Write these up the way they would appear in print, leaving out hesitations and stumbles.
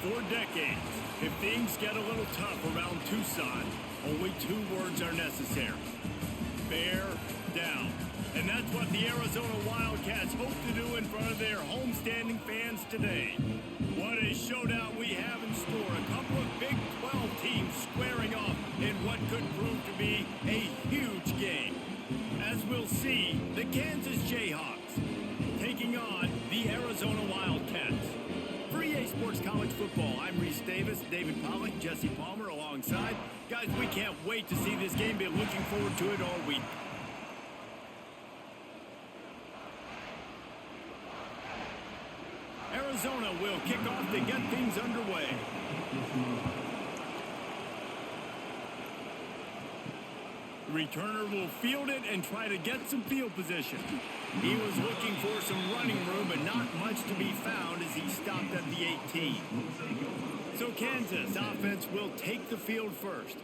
For decades, if things get a little tough around Tucson, only 2 words are necessary. Bear down. And that's what the Arizona Wildcats hope to do in front of their homestanding fans today. What a showdown we have in store. A couple of Big 12 teams squaring off in what could prove to be a huge game. As we'll see, the Kansas Jayhawks taking on the Arizona Wildcats. For EA Sports College Football, I'm Reese Davis, David Pollack, Jesse Palmer alongside. Guys, we can't wait to see this game. Been looking forward to it all week. Arizona will kick off to get things underway. The returner will field it and try to get some field position. He was looking for some running room, but not much to be found as he stopped at the 18. So Kansas offense will take the field first.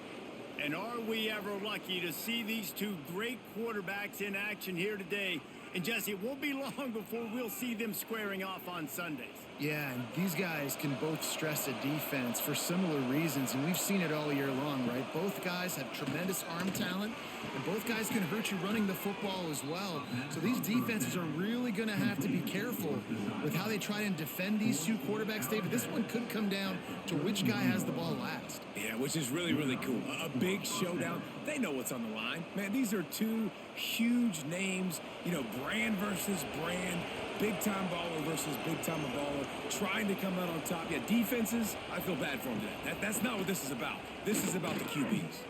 And are we ever lucky to see these 2 great quarterbacks in action here today? And Jesse, it won't be long before we'll see them squaring off on Sundays. Yeah, and these guys can both stress a defense for similar reasons, and we've seen it all year long, right? Both guys have tremendous arm talent, and both guys can hurt you running the football as well. So these defenses are really going to have to be careful with how they try and defend these 2 quarterbacks, David. This one could come down to which guy has the ball last. Yeah, which is really, really cool. A big showdown. They know what's on the line. Man, these are 2 huge names, you know, brand versus brand, big-time baller versus big-time baller, trying to come out on top. Yeah, defenses, I feel bad for them today. That's not what this is about. This is about the QBs.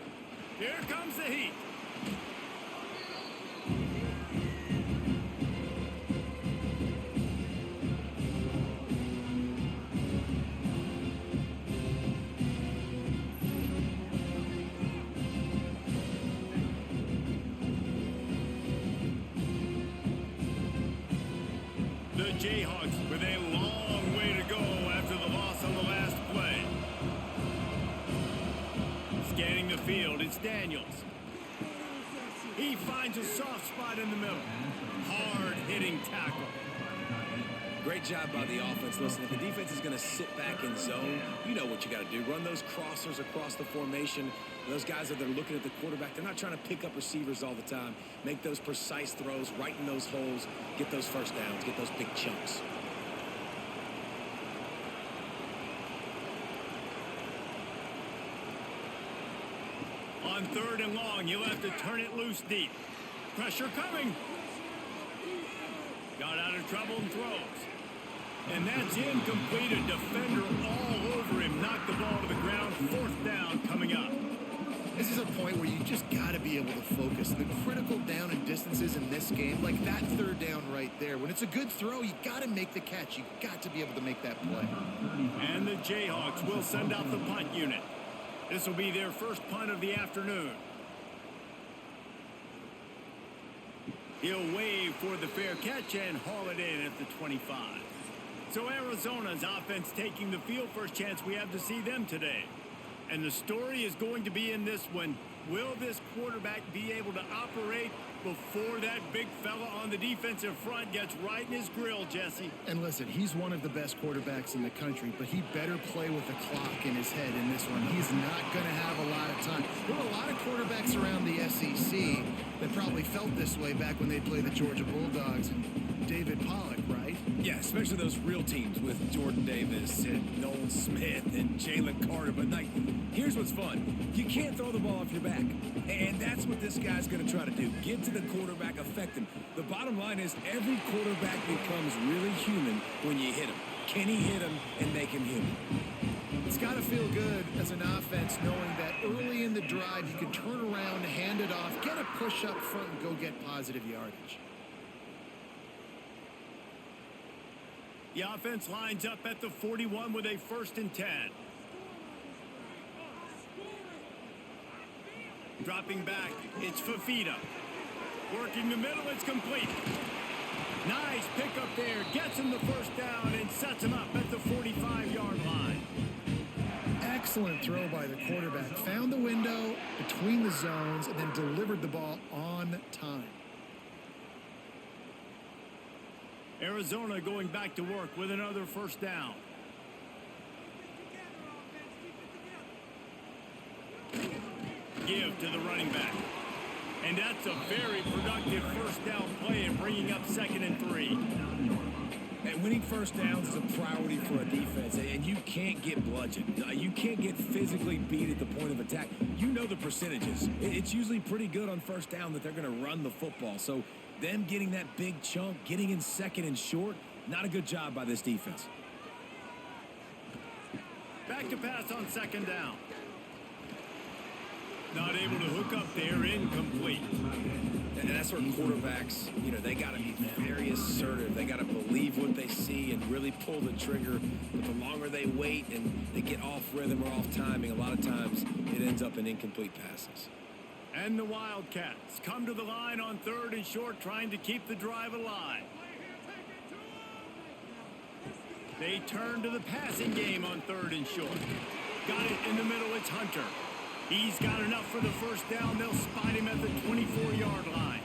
Here comes the heat. The Jayhawks with a long way to go after the loss on the last play. Scanning the field, it's Daniels. He finds a soft spot in the middle. Hard-hitting tackle. Great job by the offense. Listen, if the defense is going to sit back in zone, you know what you got to do. Run those crossers across the formation. Those guys that are looking at the quarterback, they're not trying to pick up receivers all the time. Make those precise throws, right in those holes, get those first downs, get those big chunks. On 3rd and long, you'll have to turn it loose deep. Pressure coming. Got out of trouble and throws. And that's incomplete. A defender all over him. Knocked the ball to the ground. 4th down coming up. This is a point where you just got to be able to focus. The critical down and distances in this game, like that 3rd down right there. When it's a good throw, you got to make the catch. You got to be able to make that play. And the Jayhawks will send out the punt unit. This will be their first punt of the afternoon. He'll wave for the fair catch and haul it in at the 25. So Arizona's offense taking the field. First chance we have to see them today. And the story is going to be in this one. Will this quarterback be able to operate before that big fella on the defensive front gets right in his grill, Jesse? And listen, he's one of the best quarterbacks in the country, but he better play with the clock in his head in this one. He's not going to have a lot of time. There were a lot of quarterbacks around the SEC that probably felt this way back when they played the Georgia Bulldogs and David Pollack, right? Yeah, especially those real teams with Jordan Davis and Nolan Smith and Jalen Carter. But, like, here's what's fun. You can't throw the ball off your back. And that's what this guy's going to try to do. Get to the quarterback, affect him. The bottom line is every quarterback becomes really human when you hit him. Can he hit him and make him human? It's got to feel good as an offense knowing that early in the drive you can turn around, hand it off, get a push up front, and go get positive yardage. The offense lines up at the 41 with a 1st and 10. Dropping back, it's Fafita. Working the middle, it's complete. Nice pickup there, gets him the 1st down and sets him up at the 45-yard line. Excellent throw by the quarterback. Found the window between the zones and then delivered the ball on time. Arizona going back to work with another 1st down. out to the running back. And that's a very productive first down play and bringing up 2nd and 3. And winning first downs is a priority for a defense, and you can't get bludgeoned. You can't get physically beat at the point of attack. You know the percentages. It's usually pretty good on first down that they're going to run the football. So them getting that big chunk, getting in 2nd and short, not a good job by this defense. Back to pass on 2nd down. Not able to hook up there, incomplete. And that's where quarterbacks, they got to be very assertive. They got to believe what they see and really pull the trigger. But the longer they wait and they get off rhythm or off timing, a lot of times it ends up in incomplete passes. And the Wildcats come to the line on 3rd and short, trying to keep the drive alive. They turn to the passing game on 3rd and short. Got it in the middle, it's Hunter. He's got enough for the first down. They'll spot him at the 24-yard line.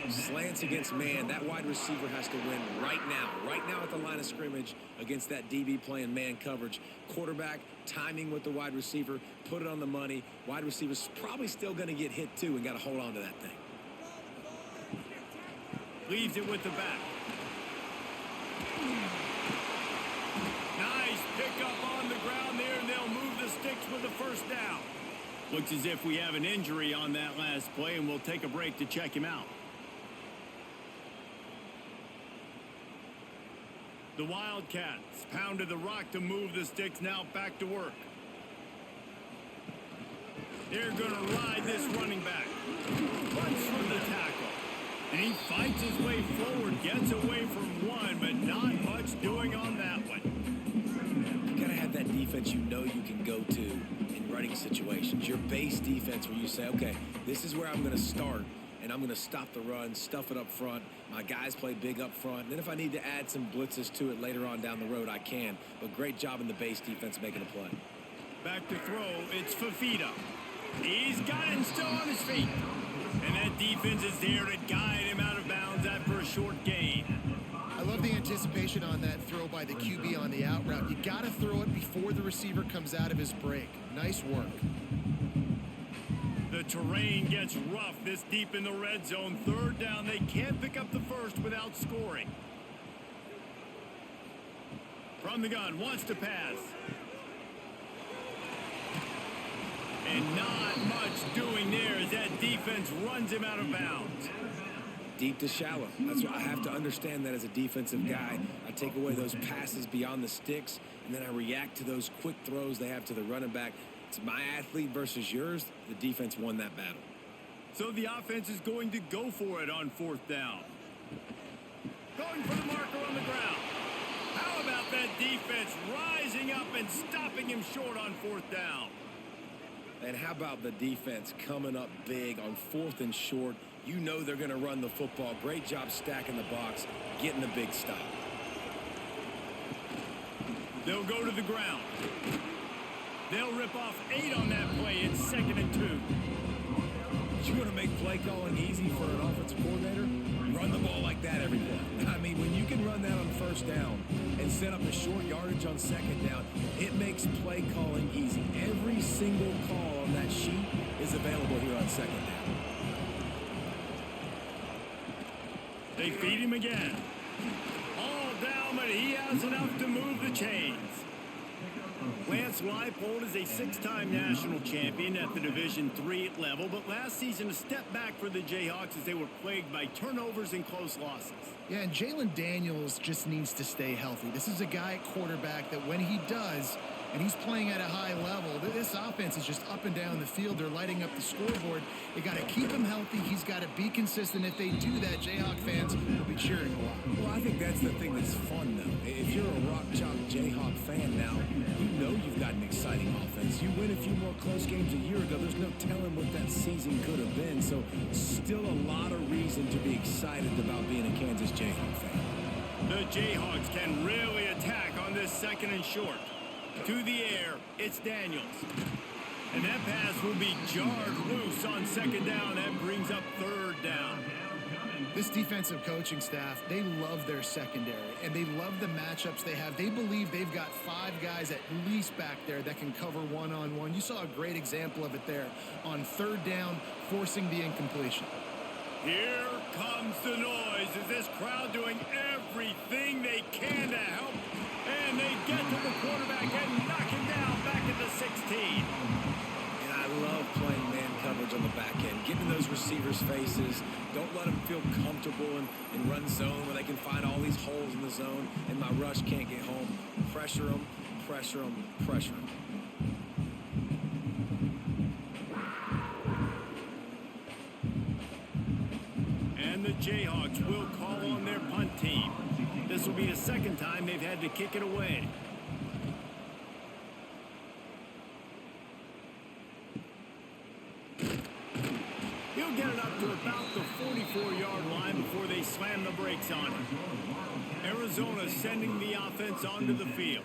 Slants against man. That wide receiver has to win right now at the line of scrimmage against that DB playing man coverage. Quarterback, timing with the wide receiver, put it on the money. Wide receiver's probably still going to get hit too and got to hold on to that thing. Leaves it with the back. Nice pickup on the ground there, and they'll move the sticks with the first down. Looks as if we have an injury on that last play, and we'll take a break to check him out. The Wildcats pounded the rock to move the sticks, now back to work. They're going to ride this running back. Runs from the tackle. And he fights his way forward, gets away from one, but not much doing on that one. You got to have that defense you can go to in running situations. Your base defense where you say, okay, this is where I'm going to start, and I'm going to stop the run, stuff it up front. My guys play big up front. And then if I need to add some blitzes to it later on down the road, I can. But great job in the base defense making a play. Back to throw, it's Fafita. He's got it still on his feet. And that defense is there to guide him out of bounds after a short gain. I love the anticipation on that throw by the QB on the out route. You got to throw it before the receiver comes out of his break. Nice work. The terrain gets rough this deep in the red zone. 3rd down, they can't pick up the first without scoring. From the gun, wants to pass. And not much doing there as that defense runs him out of bounds. Deep to shallow. That's why I have to understand that as a defensive guy. I take away those passes beyond the sticks, and then I react to those quick throws they have to the running back. It's my athlete versus yours. The defense won that battle. So the offense is going to go for it on 4th down. Going for the marker on the ground. How about that defense rising up and stopping him short on 4th down? And how about the defense coming up big on 4th and short? You know they're going to run the football. Great job stacking the box, getting the big stop. They'll go to the ground. They'll rip off 8 on that play. It's 2nd and 2. You want to make play calling easy for an offensive coordinator? Run the ball like that every play. I mean, when you can run that on 1st down and set up a short yardage on 2nd down, it makes play calling easy. Every single call on that sheet is available here on 2nd down. They feed him again. All down, but he has enough to move the chains. Lance Leipold is a 6-time national champion at the Division III level, but last season a step back for the Jayhawks as they were plagued by turnovers and close losses. Yeah, and Jalen Daniels just needs to stay healthy. This is a guy at quarterback that when he does, and he's playing at a high level, this offense is just up and down the field. They're lighting up the scoreboard. They got to keep him healthy. He's got to be consistent. If they do that, Jayhawk fans will be cheering a lot. Well, I think that's the thing that's fun, though. If you're a rock chalk Jayhawk fan now, you know you've got an exciting offense. You win a few more close games a year ago. There's no telling what that season could have been. So still a lot of reason to be excited about being a Kansas Jayhawk fan. The Jayhawks can really attack on this 2nd and short. To the air, it's Daniels. And that pass will be jarred loose on 2nd down. That brings up 3rd down. This defensive coaching staff, they love their secondary, and they love the matchups they have. They believe they've got 5 guys at least back there that can cover one-on-one. You saw a great example of it there on 3rd down, forcing the incompletion. Here comes the noise. Is this crowd doing everything they can to help? And they get to the quarterback and knock him down back at the 16. And I love playing man coverage on the back end. Get in those receivers' faces. Don't let them feel comfortable in run zone where they can find all these holes in the zone and my rush can't get home. Pressure them, pressure them, pressure them. And the Jayhawks will call on their punt team. This will be the 2nd time they've had to kick it away. He'll get it up to about the 44-yard line before they slam the brakes on him. Arizona sending the offense onto the field.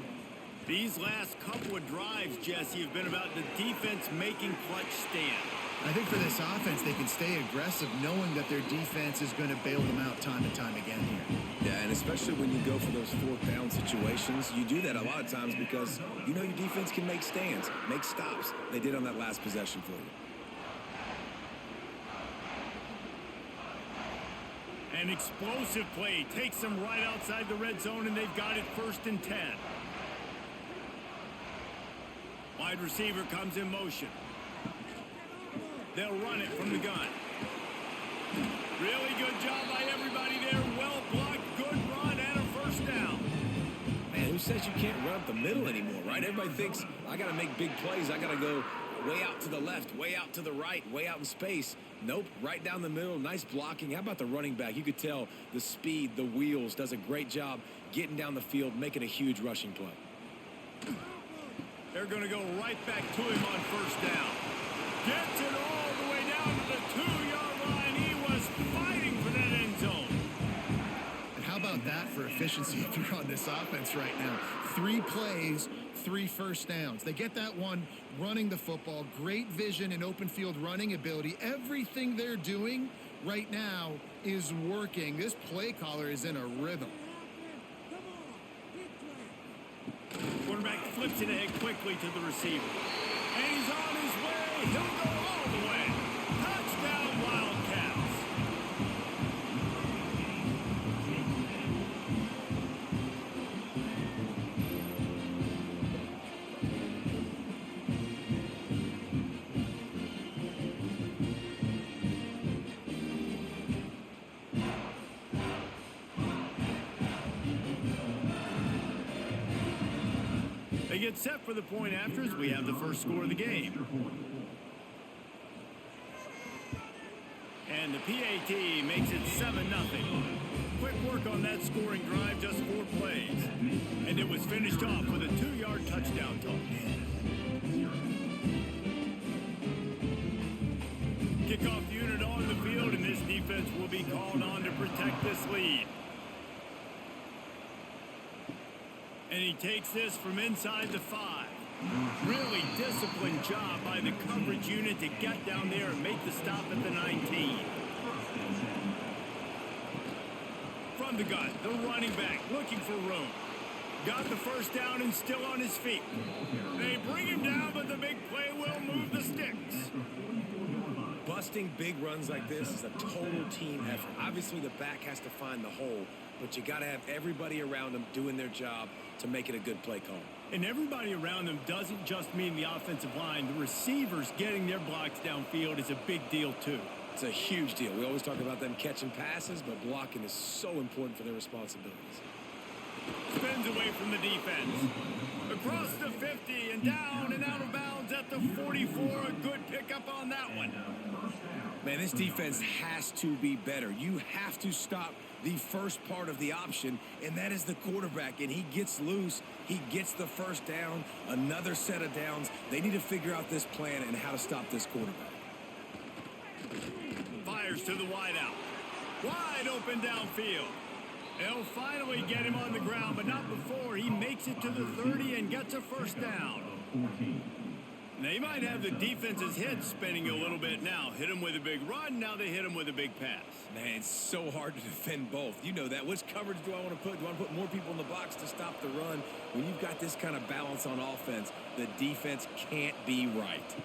These last couple of drives, Jesse, have been about the defense making clutch stand. I think for this offense, they can stay aggressive knowing that their defense is going to bail them out time and time again here. Yeah, and especially when you go for those 4th down situations, you do that a lot of times because you know your defense can make stands, make stops. They did on that last possession for you. An explosive play takes them right outside the red zone, and they've got it 1st and 10. Wide receiver comes in motion. They'll run it from the gun. Really good job by everybody there. Well blocked, good run, and a 1st down. Man, who says you can't run up the middle anymore, right? Everybody thinks, I got to make big plays. I got to go way out to the left, way out to the right, way out in space. Nope, right down the middle. Nice blocking. How about the running back? You could tell the speed, the wheels, does a great job getting down the field, making a huge rushing play. They're going to go right back to him on 1st down. Gets it all the way down to the 2-yard line. He was fighting for that end zone. And how about that for efficiency if you're on this offense right now? 3 plays, 3 first downs. They get that one running the football. Great vision and open field running ability. Everything they're doing right now is working. This play caller is in a rhythm. Quarterback flips it ahead quickly to the receiver. And he's on his way. He'll go all the way. Touchdown, Wildcats. They get set for the point after as we have the first score of the game. And the PAT makes it 7-0. Quick work on that scoring drive, just 4 plays. And it was finished off with a 2-yard touchdown toss. Kickoff unit on the field, and this defense will be called on to protect this lead. And he takes this from inside the 5. Really disciplined job by the coverage unit to get down there and make the stop at the 19. From the gun, the running back looking for room. Got the 1st down and still on his feet. They bring him down, but the big play will move the sticks. Busting big runs like this is a total team effort. Obviously, the back has to find the hole, but you got to have everybody around them doing their job to make it a good play call. And everybody around them doesn't just mean the offensive line. The receivers getting their blocks downfield is a big deal, too. It's a huge deal. We always talk about them catching passes, but blocking is so important for their responsibilities. Spins away from the defense. Across the 50 and down and out of bounds at the 44. A good pickup on that one. Man, this defense has to be better. You have to stop the first part of the option, and that is the quarterback. And he gets loose. He gets the 1st down, another set of downs. They need to figure out this plan and how to stop this quarterback. Fires to the wideout. Wide open downfield. They'll finally get him on the ground, but not before he makes it to the 30 and gets a 1st down. They might have the defense's head spinning a little bit now. Hit him with a big run, now they hit him with a big pass. Man, it's so hard to defend both. You know that. Which coverage do I want to put? Do I want to put more people in the box to stop the run? When you've got this kind of balance on offense, the defense can't be right.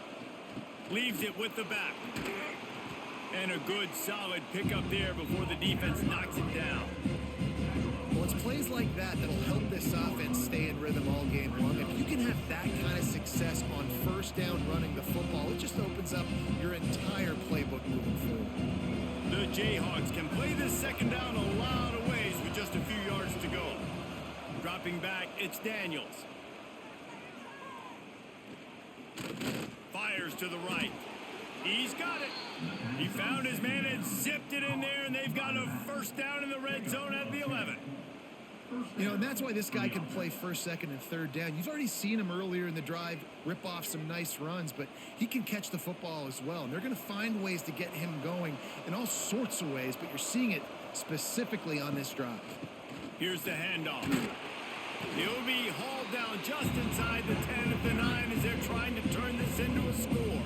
Leaves it with the back. And a good, solid pickup there before the defense knocks it down. Well, it's plays like that that'll help this offense stay in rhythm all game long. If you can have that kind of success on first down running the football, it just opens up your entire playbook moving forward. The Jayhawks can play this second down a lot of ways with just a few yards to go. Dropping back, it's Daniels. Fires to the right. He's got it. He found his man and zipped it in there, and they've got a first down in the red zone at the 11. You know, and that's why this guy can play first, second, and third down. You've already seen him earlier in the drive rip off some nice runs, but he can catch the football as well. And they're going to find ways to get him going in all sorts of ways, but you're seeing it specifically on this drive. Here's the handoff. He'll be hauled down just inside the 10 at the 9 as they're trying to turn this into a score.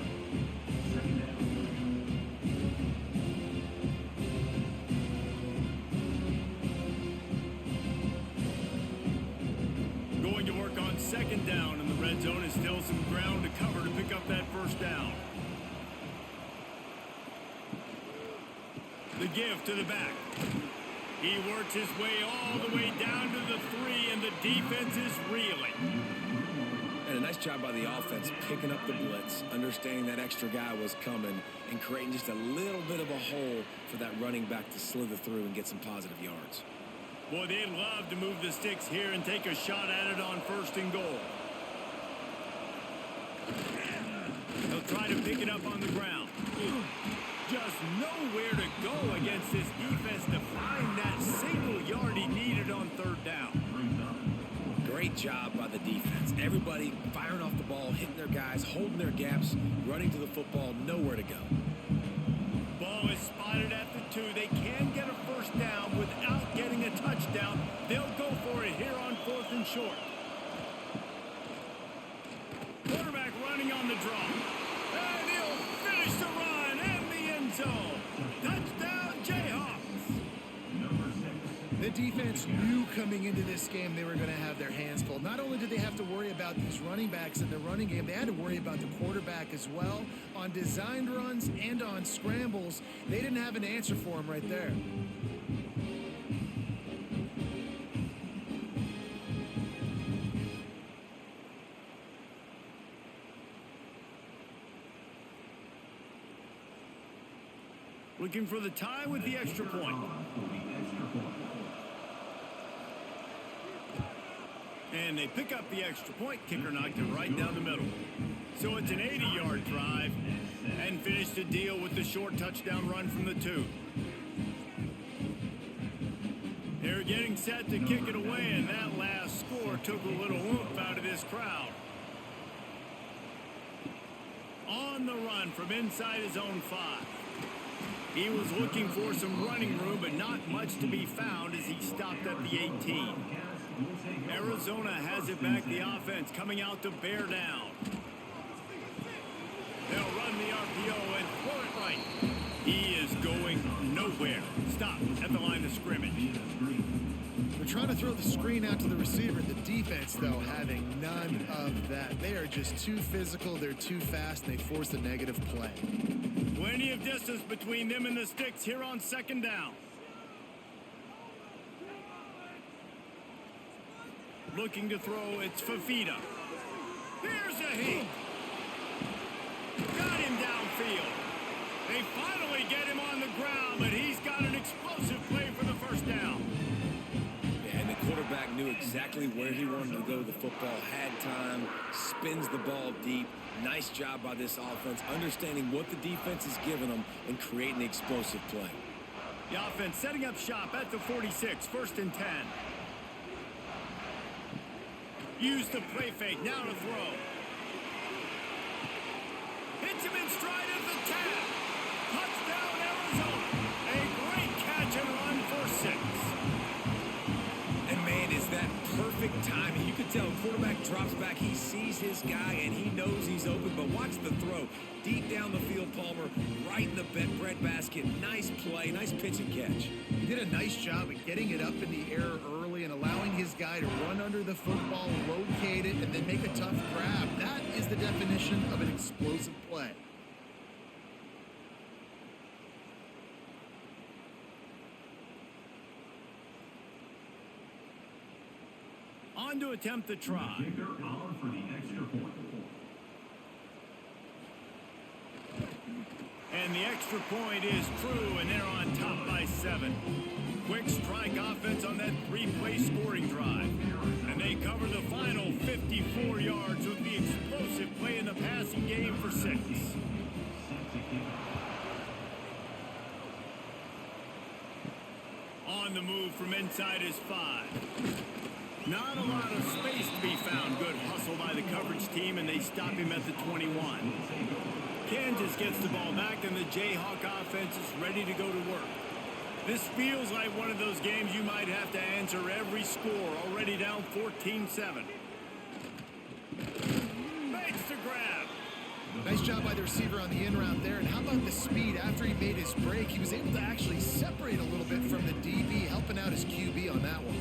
Going to work on second down, and the red zone is still some ground to cover to pick up that first down. The give to the back. He works his way all the way down to the 3, and the defense is reeling. And a nice job by the offense picking up the blitz, understanding that extra guy was coming, and creating just a little bit of a hole for that running back to slither through and get some positive yards. Boy, they'd love to move the sticks here and take a shot at it on first and goal. They'll try to pick it up on the ground. Just nowhere to go against this defense to find that single yard he needed on third down. Great job by the defense. Everybody firing off the ball, hitting their guys, holding their gaps, running to the football, nowhere to go. Ball is spotted at the 2. They can get a first down without getting a touchdown. They'll go for it here on 4th and short. Quarterback running on the draw. And he'll finish the run in the end zone. Touchdown, Jayhawks. The defense knew coming into this game they were going to have their hands full. Not only did they have to worry about these running backs in the running game, they had to worry about the quarterback as well. On designed runs and on scrambles, they didn't have an answer for him right there. Looking for the tie with the extra point. And they pick up the extra point. Kicker knocked it right down the middle. So it's an 80-yard drive, and finish the deal with the short touchdown run from the 2. They're getting set to kick it away, and that last score took a little oomph out of this crowd. On the run from inside his own 5. He was looking for some running room, but not much to be found as he stopped at the 18. Arizona has it back, the offense coming out to bear down. They'll run the RPO and throw it right. He is going nowhere. Stop at the line of scrimmage. They're trying to throw the screen out to the receiver. The defense, though, having none of that. They are just too physical. They're too fast. They force the negative play. Plenty of distance between them and the sticks here on second down. Looking to throw, it's Fafita. Here's a heat. Got him downfield. They finally get him on the ground, but he's got an explosive play for the first down. Yeah, and the quarterback knew exactly where he wanted to go with the football, had time, spins the ball deep. Nice job by this offense, understanding what the defense is giving them and creating the explosive play. The offense setting up shop at the 46, 1st and 10. Use the play fake, now to throw. Hits him in stride at the 10. Touchdown, Arizona. A great catch and run for 6. And man, is that perfect timing. You could tell the quarterback Drops back, he sees his guy, and he knows he's open, but watch the throw. Deep down the field, Palmer, right in the bread basket. Nice play, nice pitch and catch. He did a nice job of getting it up in the air early and allowing his guy to run under the football, locate it, and then make a tough grab. That is the definition of an explosive play. On to attempt the try. And the extra point is true, and they're on top by 7. Quick strike offense on that 3-play scoring drive. And they cover the final 54 yards with the explosive play in the passing game for 6. On the move from inside is 5. Not a lot of space to be found. Good hustle by the coverage team, and they stop him at the 21. Kansas gets the ball back, and the Jayhawk offense is ready to go to work. This feels like one of those games you might have to answer every score. Already down 14-7. Makes the grab. Nice job by the receiver on the in route there. And how about the speed? After he made his break, he was able to actually separate a little bit from the DB, helping out his QB on that one.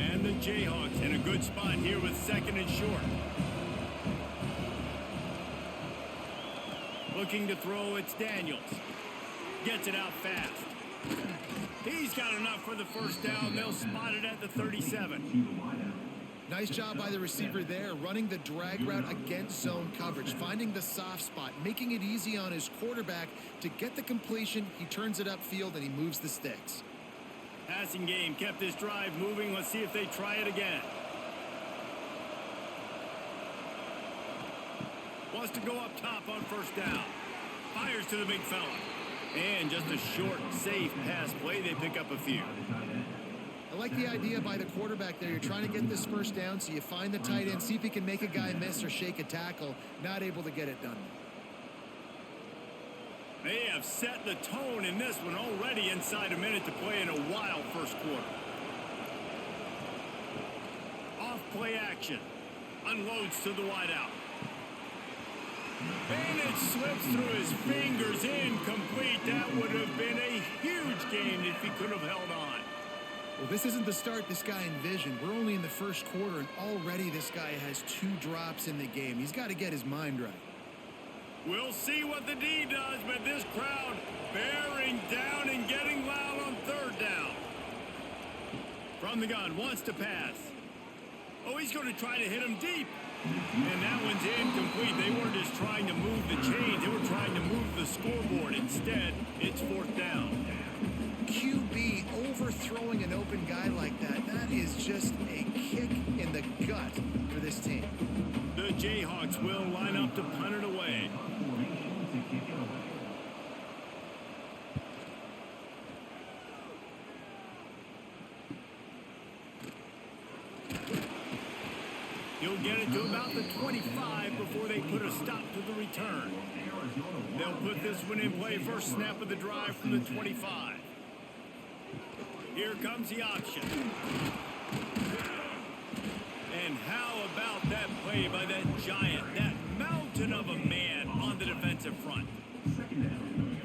And the Jayhawks in a good spot here with 2nd and short. Looking to throw, it's Daniels. Gets it out fast. He's got enough for the first down. They'll spot it at the 37. Nice job by the receiver there, running the drag route against zone coverage, finding the soft spot, making it easy on his quarterback to get the completion. He turns it upfield, and he moves the sticks. Passing game kept this drive moving. Let's see if they try it again. Wants to go up top on first down. Fires to the big fella. And just a short, safe pass play. They pick up a few. I like the idea by the quarterback there. You're trying to get this first down, so you find the tight end, see if he can make a guy miss or shake a tackle. Not able to get it done. They have set the tone in this one already inside a minute to play in a wild first quarter. Off play action. Unloads to the wideout. And it slips through his fingers, incomplete. That would have been a huge game if he could have held on. Well, this isn't the start this guy envisioned. We're only in the first quarter, and already this guy has 2 drops in the game. He's got to get his mind right. We'll see what the D does, but this crowd bearing down and getting loud on 3rd down. From the gun, wants to pass. Oh, he's going to try to hit him deep. And that one's incomplete. They weren't just trying to move the chains. They were trying to move the scoreboard. Instead, it's 4th down. QB overthrowing an open guy like that. That is just a kick in the gut for this team. The Jayhawks will line up to punt it away. He'll get it to about the 25 before they put a stop to the return. They'll put this one in play. First snap of the drive from the 25. Here comes the option. And how about that play by that giant, that mountain of a man on the defensive front?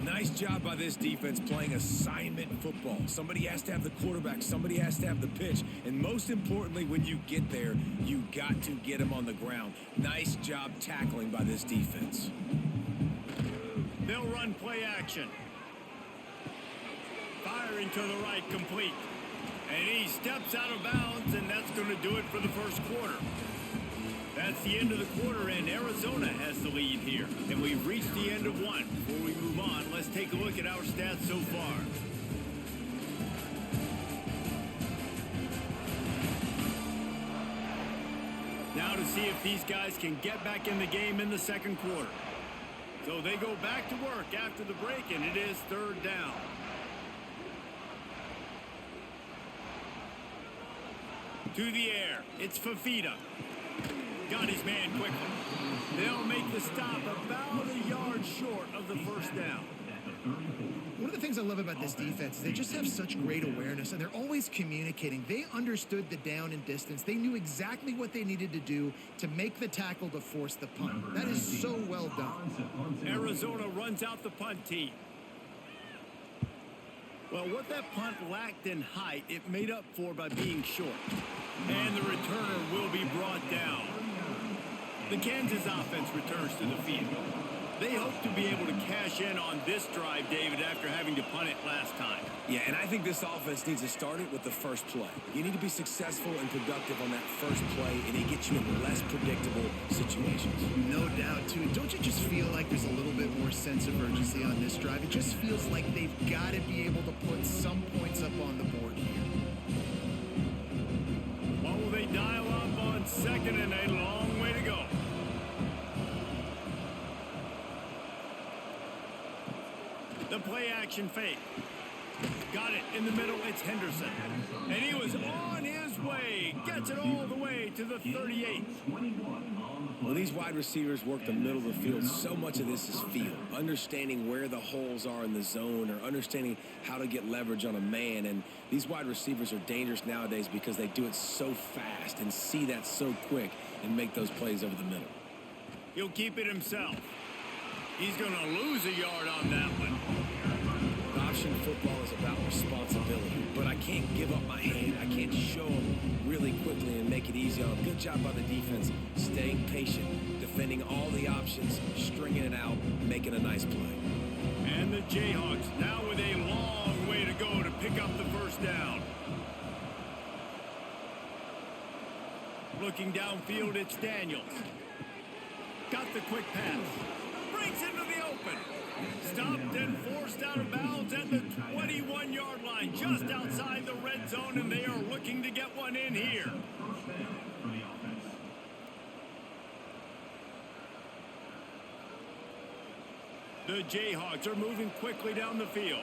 Nice job by this defense playing assignment football. Somebody has to have the quarterback. Somebody has to have the pitch. And most importantly, when you get there, you got to get him on the ground. Nice job tackling by this defense. They'll run play action. Firing to the right, complete. And he steps out of bounds, and that's going to do it for the first quarter. That's the end of the quarter, and Arizona has the lead here. And we've reached the end of one. Before we move on, let's take a look at our stats so far. Now to see if these guys can get back in the game in the second quarter. So they go back to work after the break, and it is 3rd down. To the air, it's Fafita. Got his man quickly. They'll make the stop about a yard short of the first down. One of the things I love about this defense is they just have such great awareness, and they're always communicating. They understood the down and distance. They knew exactly what they needed to do to make the tackle to force the punt. That is so well done. Arizona runs out the punt team. Well, what that punt lacked in height, it made up for by being short. And the returner will be brought down. The Kansas offense returns to the field. They hope to be able to cash in on this drive, David, after having to punt it last time. Yeah, and I think this offense needs to start it with the first play. You need to be successful and productive on that first play, and it gets you in less predictable situations. No doubt, too. Don't you just feel like there's a little bit more sense of urgency on this drive? It just feels like they've got to be able to put some points up on the board here. What will they dial up on second and a long way to go? The play action fake. Got it in the middle. It's Henderson. And he was on his way. Gets it all the way to the 38. Well, these wide receivers work the middle of the field. So much of this is feel. Understanding where the holes are in the zone or understanding how to get leverage on a man. And these wide receivers are dangerous nowadays because they do it so fast and see that so quick and make those plays over the middle. He'll keep it himself. He's going to lose a yard on that one. Option football is about responsibility, but I can't give up my hand. I can't show them really quickly and make it easy on them. Good job by the defense, staying patient, defending all the options, stringing it out, making a nice play. And the Jayhawks now with a long way to go to pick up the first down. Looking downfield, it's Daniels. Got the quick pass. Breaks into the open. Stopped and forced out of bounds at the 21-yard line, just outside the red zone, and they are looking to get one in here. The Jayhawks are moving quickly down the field.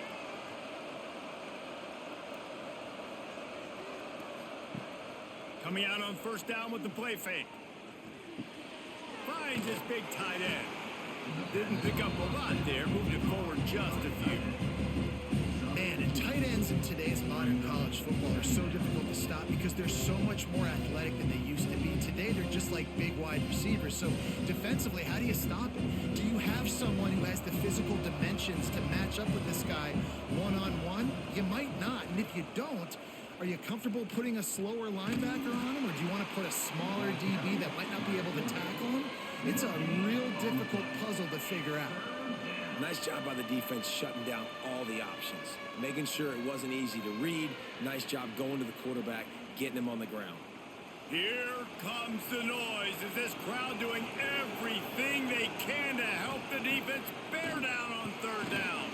Coming out on first down with the play fake. Finds his big tight end. Didn't pick up a lot there, moved it forward just a few. Man, and tight ends in today's modern college football are so difficult to stop because they're so much more athletic than they used to be. Today, they're just like big wide receivers. So defensively, how do you stop it? Do you have someone who has the physical dimensions to match up with this guy one-on-one? You might not, and if you don't, are you comfortable putting a slower linebacker on him, or do you want to put a smaller DB that might not be able to tackle him? It's a real difficult puzzle to figure out. Nice job by the defense shutting down all the options, making sure it wasn't easy to read. Nice job going to the quarterback, getting him on the ground. Here comes the noise. Is this crowd doing everything they can to help the defense bear down on third down?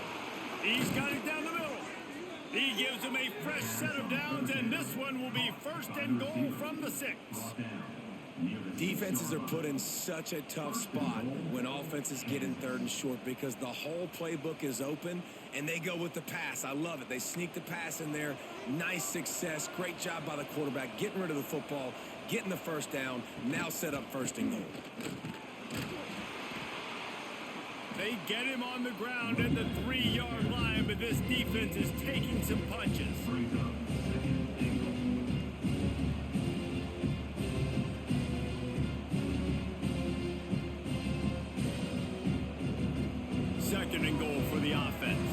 He's got it down the middle. He gives them a fresh set of downs, and this one will be first and goal from the 6. Defenses are put in such a tough spot when offenses get in third and short because the whole playbook is open and they go with the pass. I love it. They sneak the pass in there. Nice success. Great job by the quarterback getting rid of the football, getting the first down, now set up first and goal. They get him on the ground at the 3-yard line, but this defense is taking some punches. Second and goal for the offense.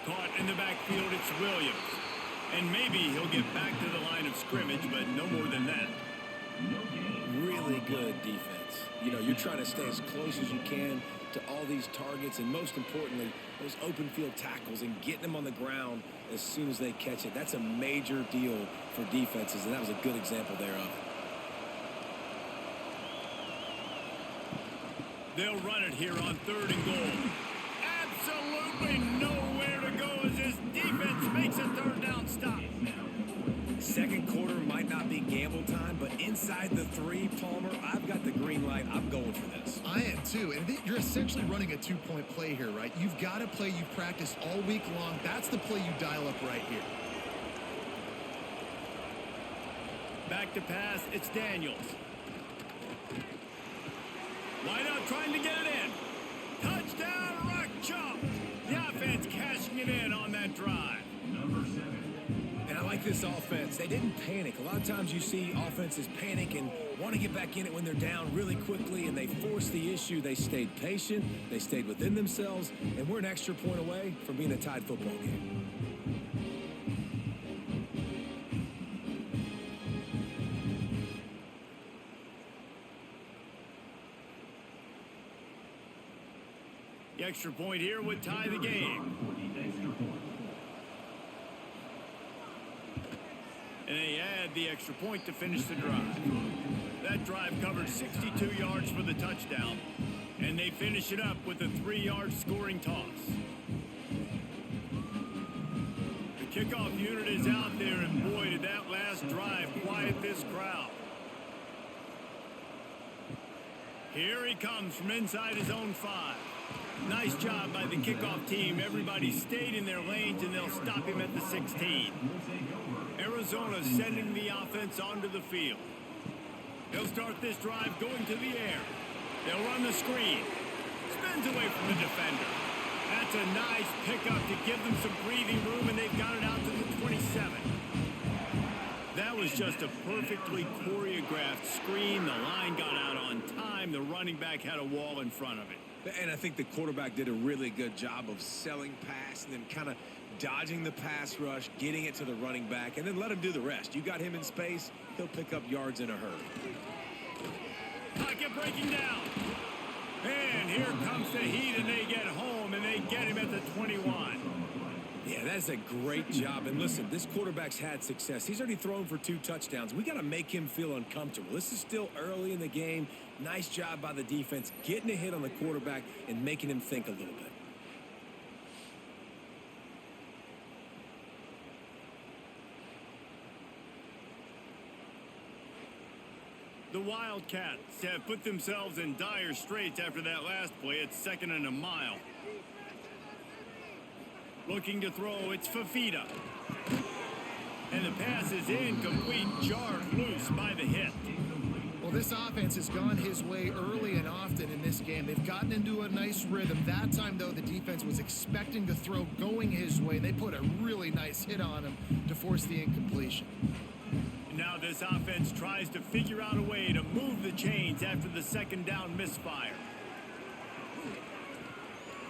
Caught in the backfield, it's Williams. And maybe he'll get back to the line of scrimmage, but no more than that. Really good defense. You know, you're trying to stay as close as you can to all these targets, and most importantly, those open field tackles and getting them on the ground as soon as they catch it. That's a major deal for defenses, and that was a good example there of it. They'll run it here on third and goal. Absolutely nowhere to go as this defense makes a third down stop. Second quarter might not be gamble time, but inside the 3, Palmer, I've got the green light. I'm going for this. I am too. And you're essentially running a 2-point play here, right? You've got a play you've practiced all week long. That's the play you dial up right here. Back to pass, it's Daniels. Wide out trying to get it in. Touchdown, rock chop. The offense cashing it in on that drive. And I like this offense. They didn't panic. A lot of times you see offenses panic and want to get back in it when they're down really quickly, and they force the issue. They stayed patient. They stayed within themselves, and we're an extra point away from being a tied football game. The extra point here would tie the game. And they add the extra point to finish the drive. That drive covered 62 yards for the touchdown, and they finish it up with a 3-yard scoring toss. The kickoff unit is out there, and boy, did that last drive quiet this crowd. Here he comes from inside his own 5. Nice job by the kickoff team. Everybody stayed in their lanes, and they'll stop him at the 16. Arizona sending the offense onto the field. They'll start this drive going to the air. They'll run the screen. Spins away from the defender. That's a nice pickup to give them some breathing room, and they've got it out to the 27. That was just a perfectly choreographed screen. The line got out on time. The running back had a wall in front of it. And I think the quarterback did a really good job of selling pass and then kind of dodging the pass rush, getting it to the running back, and then let him do the rest. You got him in space, he'll pick up yards in a hurry. Pocket breaking down. And here comes the heat, and they get home, and they get him at the 21. Yeah, that's a great job. And listen, this quarterback's had success. He's already thrown for 2 touchdowns. We got to make him feel uncomfortable. This is still early in the game. Nice job by the defense, getting a hit on the quarterback and making him think a little bit. The Wildcats have put themselves in dire straits after that last play. It's 2nd and a mile. Looking to throw, it's Fafita. And the pass is incomplete, jarred loose by the hit. Well, this offense has gone his way early and often in this game. They've gotten into a nice rhythm. That time, though, the defense was expecting the throw going his way. They put a really nice hit on him to force the incompletion. Now this offense tries to figure out a way to move the chains after the 2nd down misfire.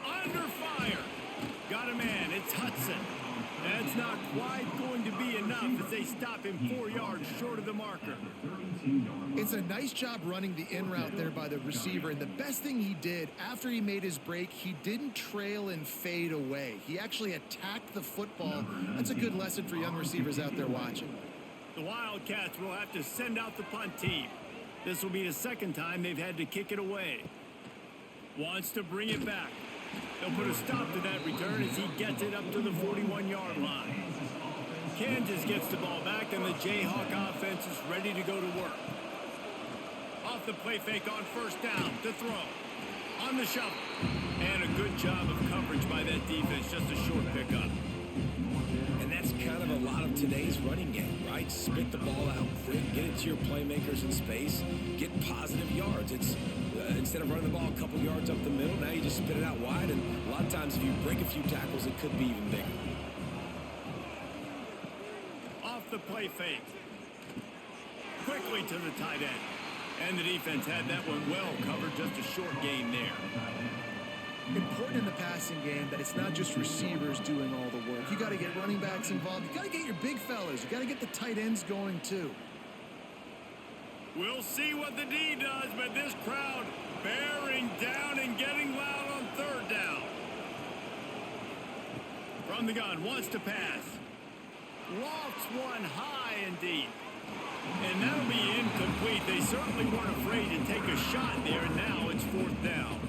Under fire. Got a man. It's Hudson. That's not quite going to be enough as they stop him 4 yards short of the marker. It's a nice job running the in route there by the receiver, and the best thing he did after he made his break, he didn't trail and fade away. He actually attacked the football. That's a good lesson for young receivers out there watching. The Wildcats will have to send out the punt team. This will be the 2nd time they've had to kick it away. Wants to bring it back. They'll put a stop to that return as he gets it up to the 41-yard line. Kansas gets the ball back, and the Jayhawk offense is ready to go to work. Off the play fake on 1st down to throw. On the shovel. And a good job of coverage by that defense. Just a short pickup. And that's kind of a lot of today's running game, right? Spit the ball out quick, get it to your playmakers in space, get positive yards. It's instead of running the ball a couple yards up the middle, now you just spit it out wide, and a lot of times if you break a few tackles, it could be even bigger. Off the play fake. Quickly to the tight end. And the defense had that one well covered, just a short gain there. Important in the passing game that it's not just receivers doing all the work. You got to get running backs involved. You got to get your big fellas. You got to get the tight ends going too. We'll see what the D does, but this crowd bearing down and getting loud on 3rd down. From the gun, wants to pass. Lofts one high and deep. And that'll be incomplete. They certainly weren't afraid to take a shot there, and now it's 4th down.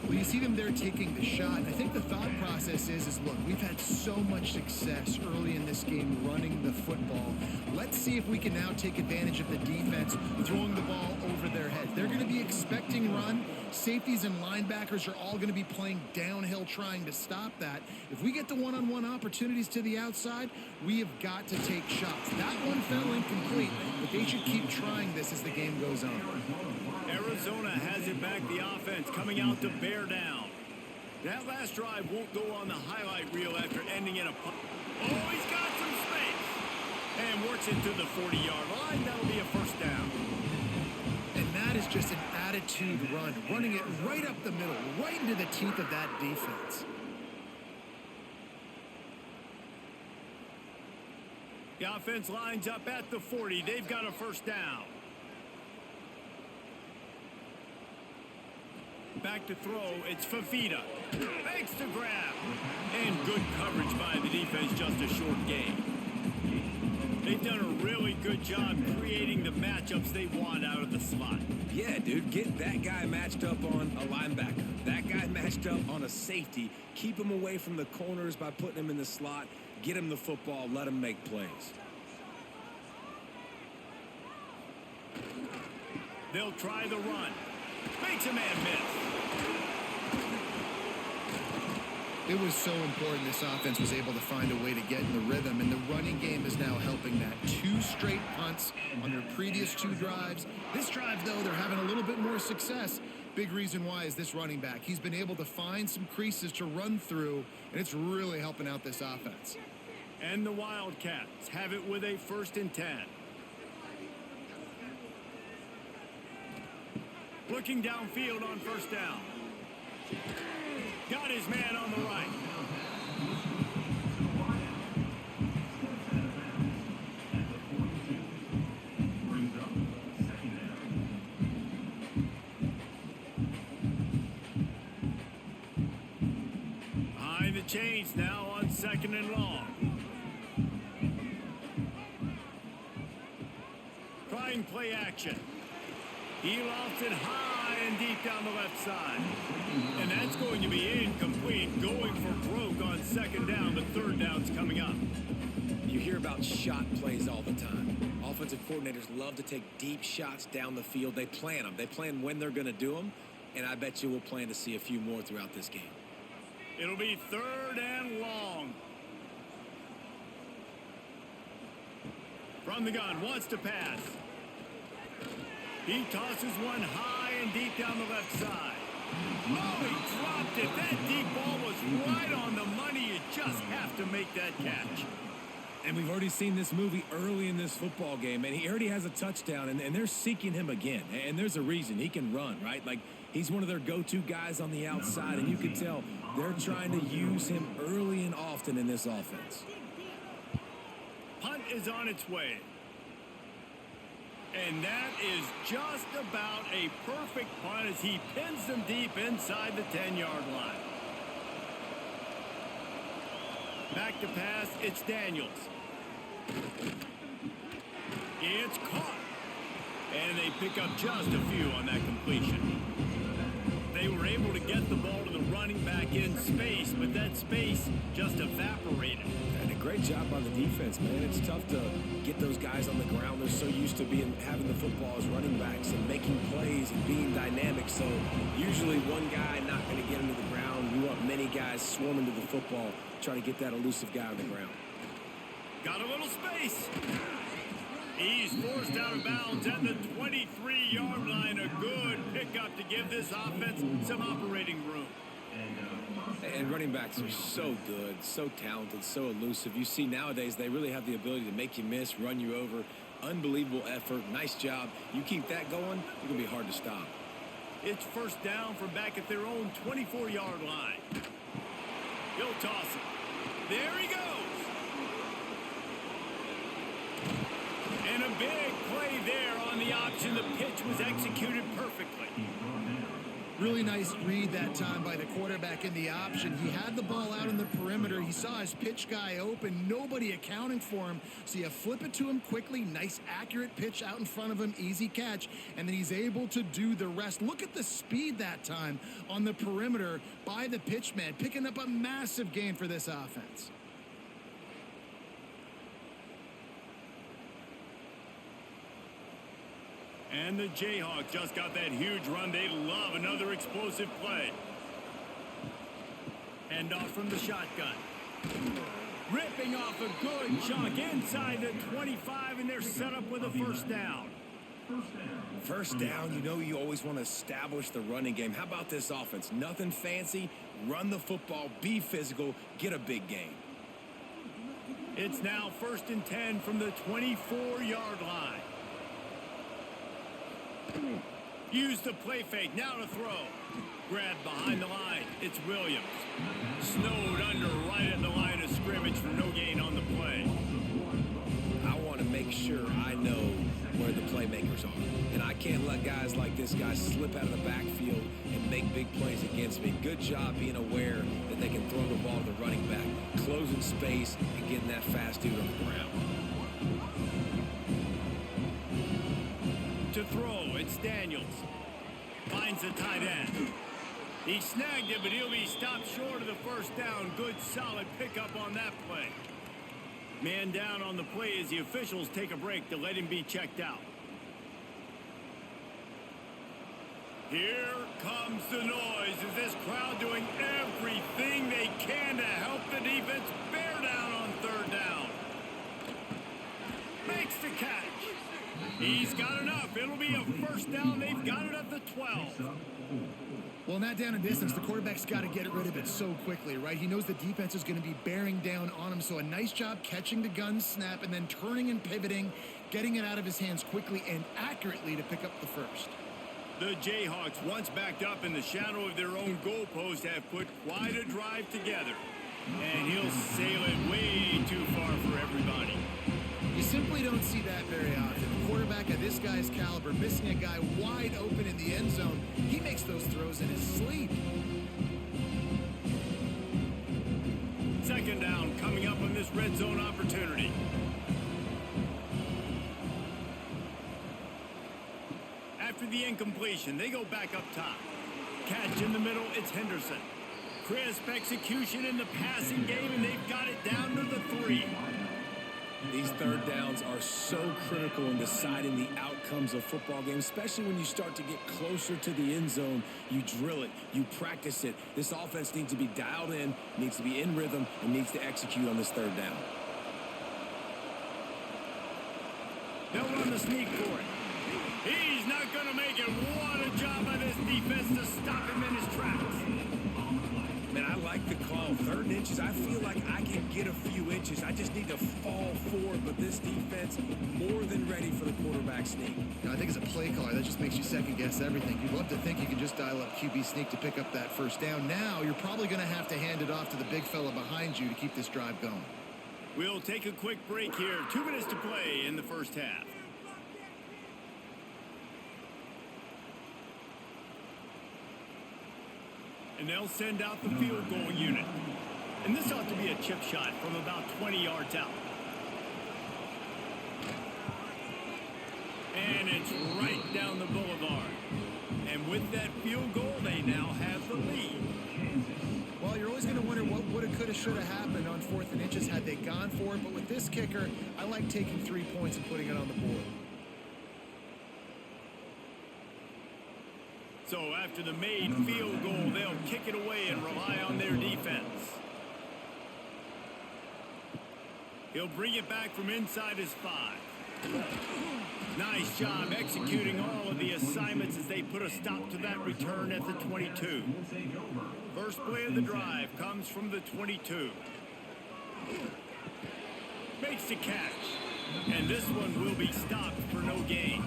Well, you see them there taking the shot. I think the thought process is look, we've had so much success early in this game running the football. Let's see if we can now take advantage of the defense throwing the ball over their heads. They're going to be expecting run. Safeties and linebackers are all going to be playing downhill trying to stop that. If we get the one-on-one opportunities to the outside, we have got to take shots. That one fell incomplete, but they should keep trying this as the game goes on. Arizona has it back, the offense coming out to bear down. That last drive won't go on the highlight reel after ending in a punt. Oh, he's got some space. And works it to the 40-yard line. That'll be a first down. And that is just an attitude run, running it right up the middle, right into the teeth of that defense. The offense lines up at the 40. They've got a first down. Back to throw, it's Fafita. Makes the grab. And good coverage by the defense, just a short gain. They've done a really good job creating the matchups they want out of the slot. Yeah, dude, get that guy matched up on a linebacker. That guy matched up on a safety. Keep him away from the corners by putting him in the slot. Get him the football, let him make plays. They'll try the run. Makes a man miss. It was so important this offense was able to find a way to get in the rhythm, and the running game is now helping that. 2 straight punts on their previous 2 drives. This drive, though, they're having a little bit more success. Big reason why is this running back. He's been able to find some creases to run through, and it's really helping out this offense. And the Wildcats have it with a 1st and 10. Looking downfield on first down. Got his man on the right. Behind the chains now on 2nd and long. Trying play action. He lofts it high and deep down the left side. And that's going to be incomplete. Going for broke on 2nd down. The 3rd down's coming up. You hear about shot plays all the time. Offensive coordinators love to take deep shots down the field. They plan them. They plan when they're going to do them. And I bet you we'll plan to see a few more throughout this game. It'll be 3rd and long. From the gun, wants to pass. He tosses one high and deep down the left side. Oh, he dropped it. That deep ball was right on the money. You just have to make that catch. And we've already seen this movie early in this football game, and he already has a touchdown, and they're seeking him again. And there's a reason. He can run, right? Like, he's one of their go-to guys on the outside, and you can tell they're trying to use him early and often in this offense. Punt is on its way. And that is just about a perfect punt as he pins them deep inside the 10-yard line. Back to pass, it's Daniels. It's caught. And they pick up just a few on that completion. They were able to get the ball to the running back in space, but that space just evaporated. And a great job by the defense, man. It's tough to get those guys on the ground. They're so used to having the football as running backs and making plays and being dynamic. So usually one guy not going to get into the ground. You want many guys swarming to the football, trying to get that elusive guy on the ground. Got a little space. He's forced out of bounds at the 23-yard line. A good pickup to give this offense some operating room. And running backs are so good, so talented, so elusive. You see nowadays they really have the ability to make you miss, run you over. Unbelievable effort. Nice job. You keep that going, it's going to be hard to stop. It's first down from back at their own 24-yard line. He'll toss it. There he goes. And a big play there on the option. The pitch was executed perfectly. Really nice read that time by the quarterback in the option. He had the ball out on the perimeter. He saw his pitch guy open, nobody accounting for him. So you flip it to him quickly, nice accurate pitch out in front of him, easy catch, and then he's able to do the rest. Look at the speed that time on the perimeter by the pitchman, picking up a massive gain for this offense. And the Jayhawks just got that huge run. They love another explosive play. And off from the shotgun. Ripping off a good chunk inside the 25, and they're set up with a first down. First down, you know you always want to establish the running game. How about this offense? Nothing fancy. Run the football, be physical, get a big gain. It's now 1st and 10 from the 24-yard line. Use the play fake, now to throw. Grab behind the line, it's Williams. Snowed under right at the line of scrimmage for no gain on the play. I want to make sure I know where the playmakers are. And I can't let guys like this guy slip out of the backfield and make big plays against me. Good job being aware that they can throw the ball to the running back, closing space and getting that fast dude on the ground. To throw, it's Daniels. Finds the tight end. He snagged it, but he'll be stopped short of the first down. Good, solid pickup on that play. Man down on the play as the officials take a break to let him be checked out. Here comes the noise as this crowd doing everything they can to help the defense bear down on 3rd down. Makes the catch. He's got enough. It'll be a first down. They've got it at the 12. Well, in that down and distance, the quarterback's got to get rid of it so quickly, right? He knows the defense is going to be bearing down on him. So a nice job catching the gun snap and then turning and pivoting, getting it out of his hands quickly and accurately to pick up the first. The Jayhawks, once backed up in the shadow of their own goalpost, have put quite a drive together. And he'll sail it way too far for everybody. You simply don't see that very often. A quarterback of this guy's caliber missing a guy wide open in the end zone. He makes those throws in his sleep. 2nd down coming up on this red zone opportunity. After the incompletion, they go back up top. Catch in the middle, it's Henderson. Crisp execution in the passing game, and they've got it down to the 3. These 3rd downs are so critical in deciding the outcomes of football games, especially when you start to get closer to the end zone. You drill it, you practice it. This offense needs to be dialed in, needs to be in rhythm, and needs to execute on this 3rd down. They'll run the sneak for it. He's not going to make it. What a job by this defense to stop him in his tracks. Man, I like the call. 3rd and inches. I feel like I can get a few inches. I just need to fall forward, but this defense more than ready for the quarterback sneak. I think as a play caller, that just makes you second-guess everything. You'd love to think you can just dial up QB sneak to pick up that first down. Now, you're probably going to have to hand it off to the big fella behind you to keep this drive going. We'll take a quick break here. 2 minutes to play in the first half. And they'll send out the field goal unit. And this ought to be a chip shot from about 20 yards out. And it's right down the boulevard. And with that field goal, they now have the lead. Well, you're always going to wonder what woulda, coulda, shoulda happened on 4th and inches had they gone for it. But with this kicker, I like taking 3 points and putting it on the board. So after the made field goal, they'll kick it away and rely on their defense. He'll bring it back from inside his 5. Nice job executing all of the assignments as they put a stop to that return at the 22. First play of the drive comes from the 22. Makes the catch. And this one will be stopped for no gain.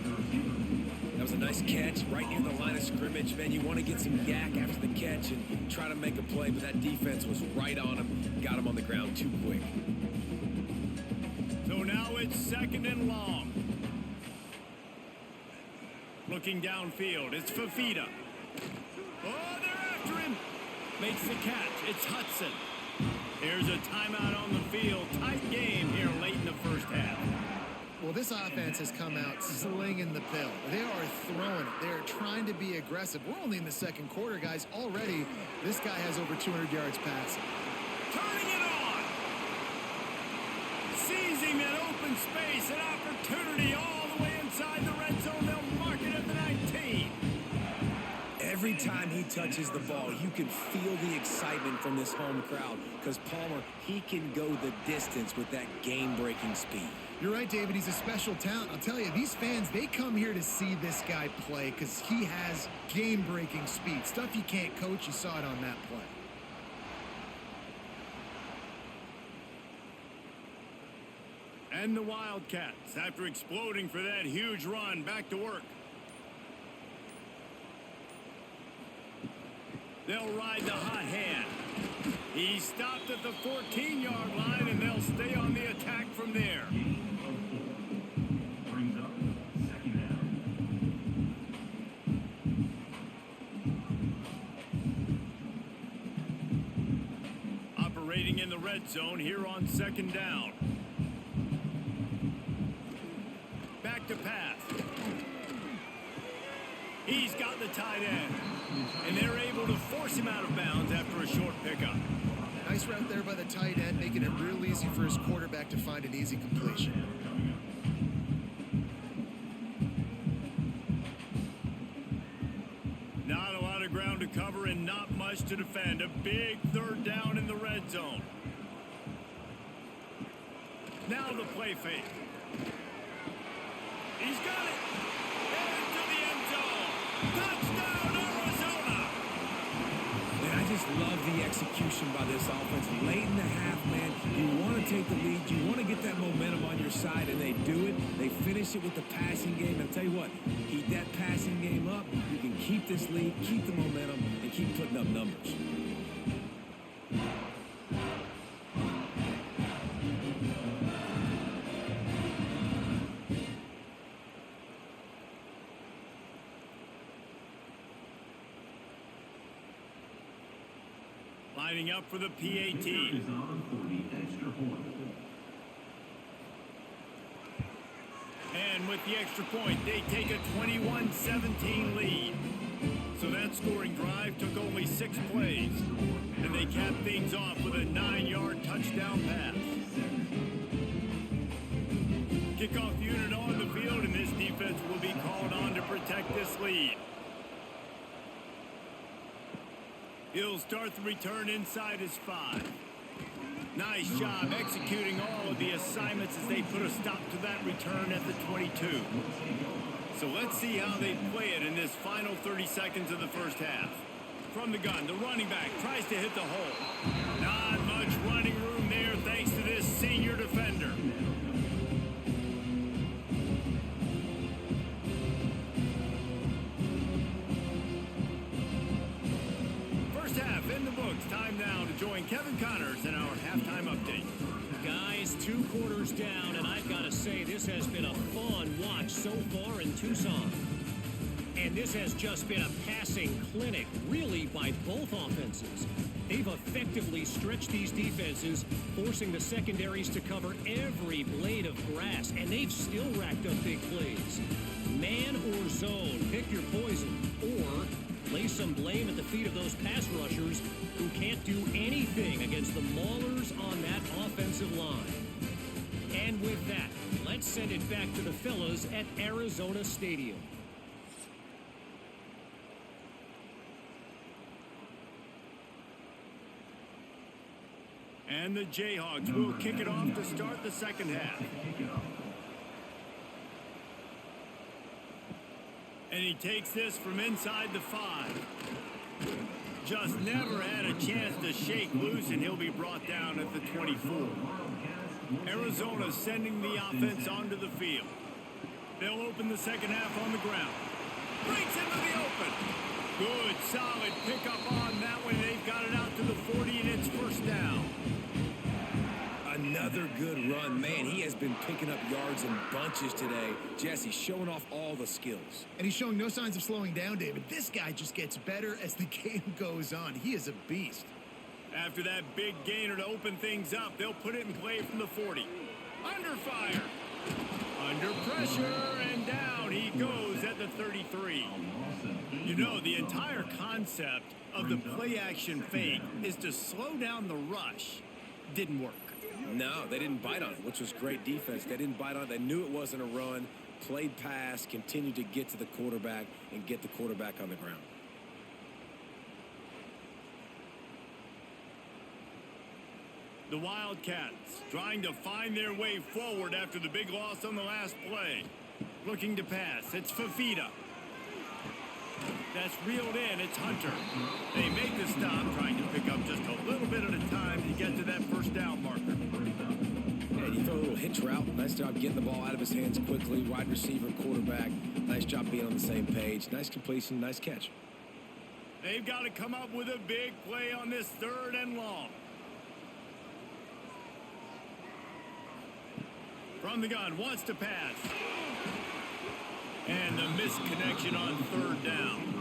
That was a nice catch right near the line of scrimmage. Man, you want to get some yak after the catch and try to make a play, but that defense was right on him. Got him on the ground too quick. So now it's 2nd and long. Looking downfield, it's Fafita. Makes the catch. It's Hudson. Here's a timeout on the field. Tight game here late in the first half. Well, this offense has come out slinging the pill. They are throwing it. They're trying to be aggressive. We're only in the second quarter, guys. Already, this guy has over 200 yards passing. Turning it on. Seizing that open space, an opportunity all the way inside the red zone. They'll mark it at the 19. Every time he touches the ball, you can feel the excitement from this home crowd because Palmer, he can go the distance with that game-breaking speed. You're right, David. He's a special talent. I'll tell you, these fans, they come here to see this guy play because he has game-breaking speed. Stuff you can't coach. You saw it on that play. And the Wildcats, after exploding for that huge run, back to work. They'll ride the hot hand. He stopped at the 14-yard line, and they'll stay on the attack from there. Operating in the red zone here on second down. Back to pass. He's got the tight end. And they're able to force him out of bounds after a short pickup. Nice route there by the tight end, making it real easy for his quarterback to find an easy completion. Not a lot of ground to cover and not much to defend. A big third down in the red zone. Now the play fake. He's got it. Into the end zone. Touchdown, Arizona. And I just love the execution by this offense. Late in the half, man, you want to take the lead. You want to get that momentum on your side, and they do it. They finish it with the passing game. I'll tell you what, keep that passing game up. You can keep this lead, keep the momentum, and keep putting up numbers. Lining up for the PAT. And with the extra point, they take a 21-17 lead. So that scoring drive took only 6 plays. And they capped things off with a 9-yard touchdown pass. Kickoff unit on the field, and this defense will be called on to protect this lead. He'll start the return inside his 5. Nice job executing all of the assignments as they put a stop to that return at the 22. So let's see how they play it in this final 30 seconds of the first half. From the gun, the running back tries to hit the hole. Not much running room there thanks to this senior defender. In the books, time now to join Kevin Connors in our halftime update. Guys, 2 quarters down, and I've got to say this has been a fun watch so far in Tucson. And this has just been a passing clinic, really, by both offenses. They've effectively stretched these defenses, forcing the secondaries to cover every blade of grass, and they've still racked up big plays. Man or zone, pick your poison, or lay some blame at the feet of those pass rushers who can't do anything against the maulers on that offensive line. And with that, let's send it back to the fellas at Arizona Stadium. And the Jayhawks will kick it off to start the second half. And he takes this from inside the 5. Just never had a chance to shake loose, and he'll be brought down at the 24. Arizona sending the offense onto the field. They'll open the second half on the ground. Breaks into the open. Good, solid pickup on that one. They've got it out to the 40, and it's first down. A Another good run. Man, he has been picking up yards in bunches today. Jesse showing off all the skills. And he's showing no signs of slowing down, David. This guy just gets better as the game goes on. He is a beast. After that big gainer to open things up, they'll put it in play from the 40. Under fire. Under pressure, and down he goes at the 33. You know, the entire concept of the play-action fake is to slow down the rush. Didn't work. No, they didn't bite on it, which was great defense. They didn't bite on it. They knew it wasn't a run, played pass, continued to get to the quarterback and get the quarterback on the ground. The Wildcats trying to find their way forward after the big loss on the last play. Looking to pass. It's Fafita. That's reeled in. It's Hunter. They make the stop, trying to pick up just a little bit at a time to get to that first down marker. And you throw a little hitch route. Nice job getting the ball out of his hands quickly. Wide receiver, quarterback. Nice job being on the same page. Nice completion, nice catch. They've got to come up with a big play on this 3rd and long. From the gun, wants to pass. And the missed connection on 3rd down.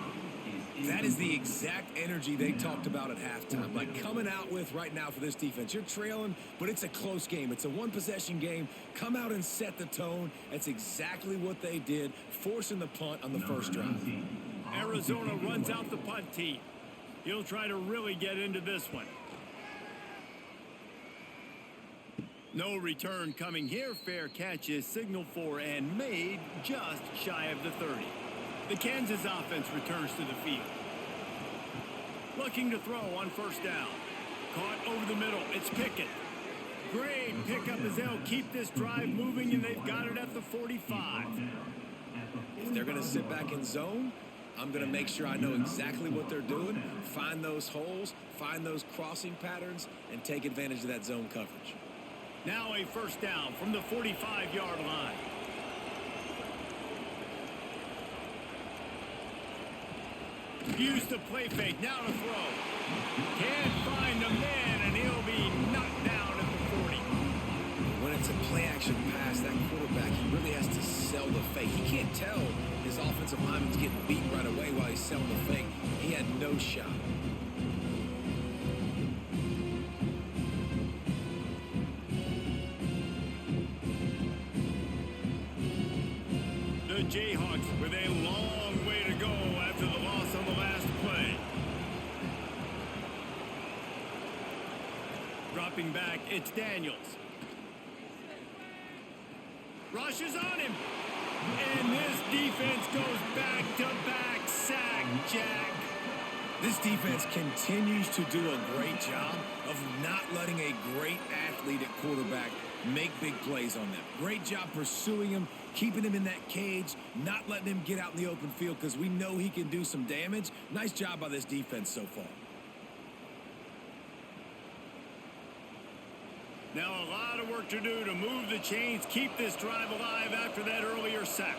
That is the exact energy they talked about at halftime. Like coming out with right now for this defense. You're trailing, but it's a close game. It's a one-possession game. Come out and set the tone. That's exactly what they did, forcing the punt on the first drive. Arizona runs out the punt team. He'll try to really get into this one. No return coming here. Fair catch is signaled for and made just shy of the 30. The Kansas offense returns to the field. Looking to throw on 1st down. Caught over the middle. It's Pickett. Great pickup as they'll keep this drive moving, and they've got it at the 45. If they're going to sit back in zone, I'm going to make sure I know exactly what they're doing, find those holes, find those crossing patterns, and take advantage of that zone coverage. Now a 1st down from the 45-yard line. Use the play fake. Now to throw. Can't find a man, and he'll be knocked down at the 40. When it's a play-action pass, that quarterback, he really has to sell the fake. He can't tell his offensive lineman's getting beat right away while he's selling the fake. He had no shot. The Jayhawks with a long way to go after the loss on the last play. Dropping back, it's Daniels. Rushes on him. And this defense goes back-to-back sack, Jack. This defense continues to do a great job of not letting a great athlete at quarterback make big plays on them. Great job pursuing him, keeping him in that cage, not letting him get out in the open field because we know he can do some damage. Nice job by this defense so far. Now a lot of work to do to move the chains, keep this drive alive after that earlier sack.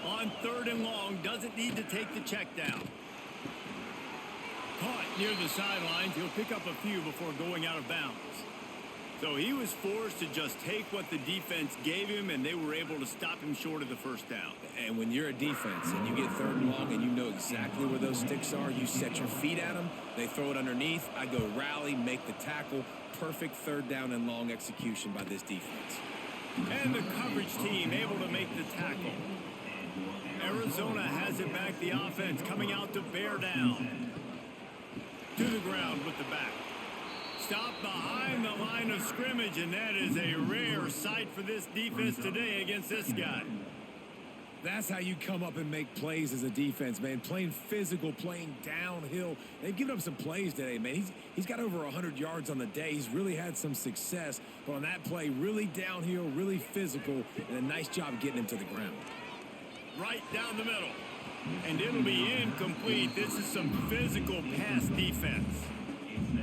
On 3rd and long, doesn't need to take the check down. Caught near the sidelines, he'll pick up a few before going out of bounds. So he was forced to just take what the defense gave him, and they were able to stop him short of the 1st down. And when you're a defense and you get 3rd and long and you know exactly where those sticks are, you set your feet at them, they throw it underneath, I go rally, make the tackle. Perfect 3rd down and long execution by this defense. And the coverage team able to make the tackle. Arizona has it back, the offense coming out to bear down. To the ground with the back. Stop behind the line of scrimmage, and that is a rare sight for this defense today against this guy. That's how you come up and make plays as a defense, man. Playing physical, playing downhill. They've given up some plays today, man. He's got over 100 yards on the day. He's really had some success. But on that play, really downhill, really physical, and a nice job getting him to the ground. Right down the middle. And it'll be incomplete. This is some physical pass defense.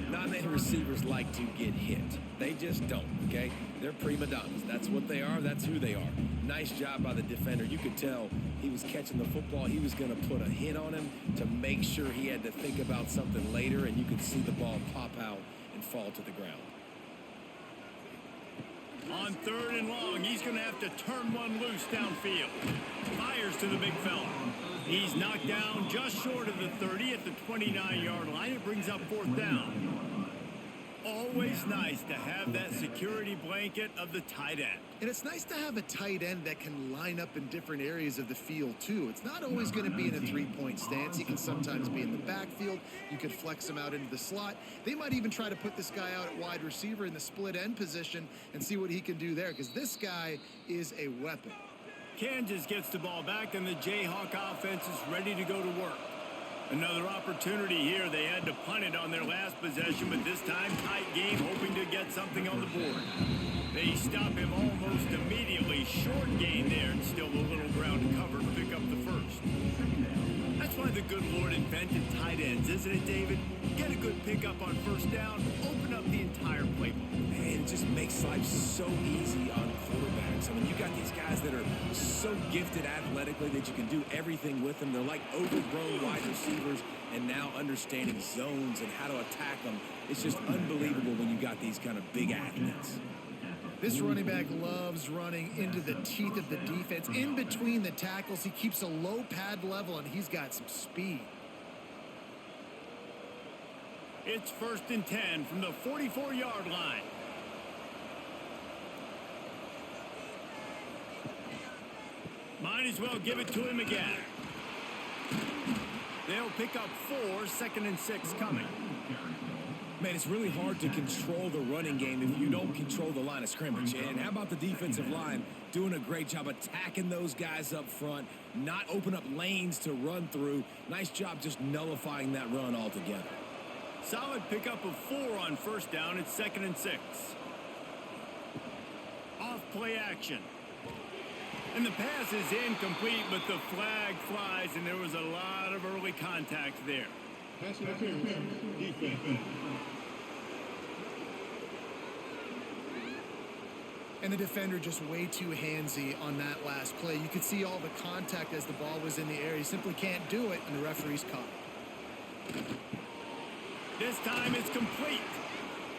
Not many receivers like to get hit. They just don't, okay? They're prima donnas. That's what they are. That's who they are. Nice job by the defender. You could tell he was catching the football. He was going to put a hit on him to make sure he had to think about something later, and you could see the ball pop out and fall to the ground. On 3rd and long, he's going to have to turn one loose downfield. Fires to the big fella. He's knocked down just short of the 30 at the 29-yard line. It brings up 4th down. Always nice to have that security blanket of the tight end. And it's nice to have a tight end that can line up in different areas of the field, too. It's not always going to be in a three-point stance. He can sometimes be in the backfield. You could flex him out into the slot. They might even try to put this guy out at wide receiver in the split end position and see what he can do there, because this guy is a weapon. Kansas gets the ball back, and the Jayhawk offense is ready to go to work. Another opportunity here. They had to punt it on their last possession, but this time tight game, hoping to get something on the board. They stop him almost immediately. Short gain there, and still a little ground to cover to pick up the first. That's why the good Lord invented tight ends, isn't it, David? Get a good pickup on 1st down, open up the entire playbook. Man, it just makes life so easy on quarterbacks. I mean, you got these guys that are so gifted athletically that you can do everything with them. They're like overgrown wide receivers, and now understanding zones and how to attack them. It's just unbelievable when you got these kind of big athletes. This running back loves running into the teeth of the defense. In between the tackles, he keeps a low pad level, and he's got some speed. It's 1st and 10 from the 44-yard line. Might as well give it to him again. They'll pick up 4, 2nd and 6 coming. Man, it's really hard to control the running game if you don't control the line of scrimmage. And how about the defensive line doing a great job attacking those guys up front, not open up lanes to run through. Nice job just nullifying that run altogether. Solid pickup of 4 on 1st down. It's 2nd and 6. Off play action. And the pass is incomplete, but the flag flies, and there was a lot of early contact there. Pass interference. Defense. And the defender just way too handsy on that last play. You could see all the contact as the ball was in the air. He simply can't do it, and the referee's caught. This time it's complete.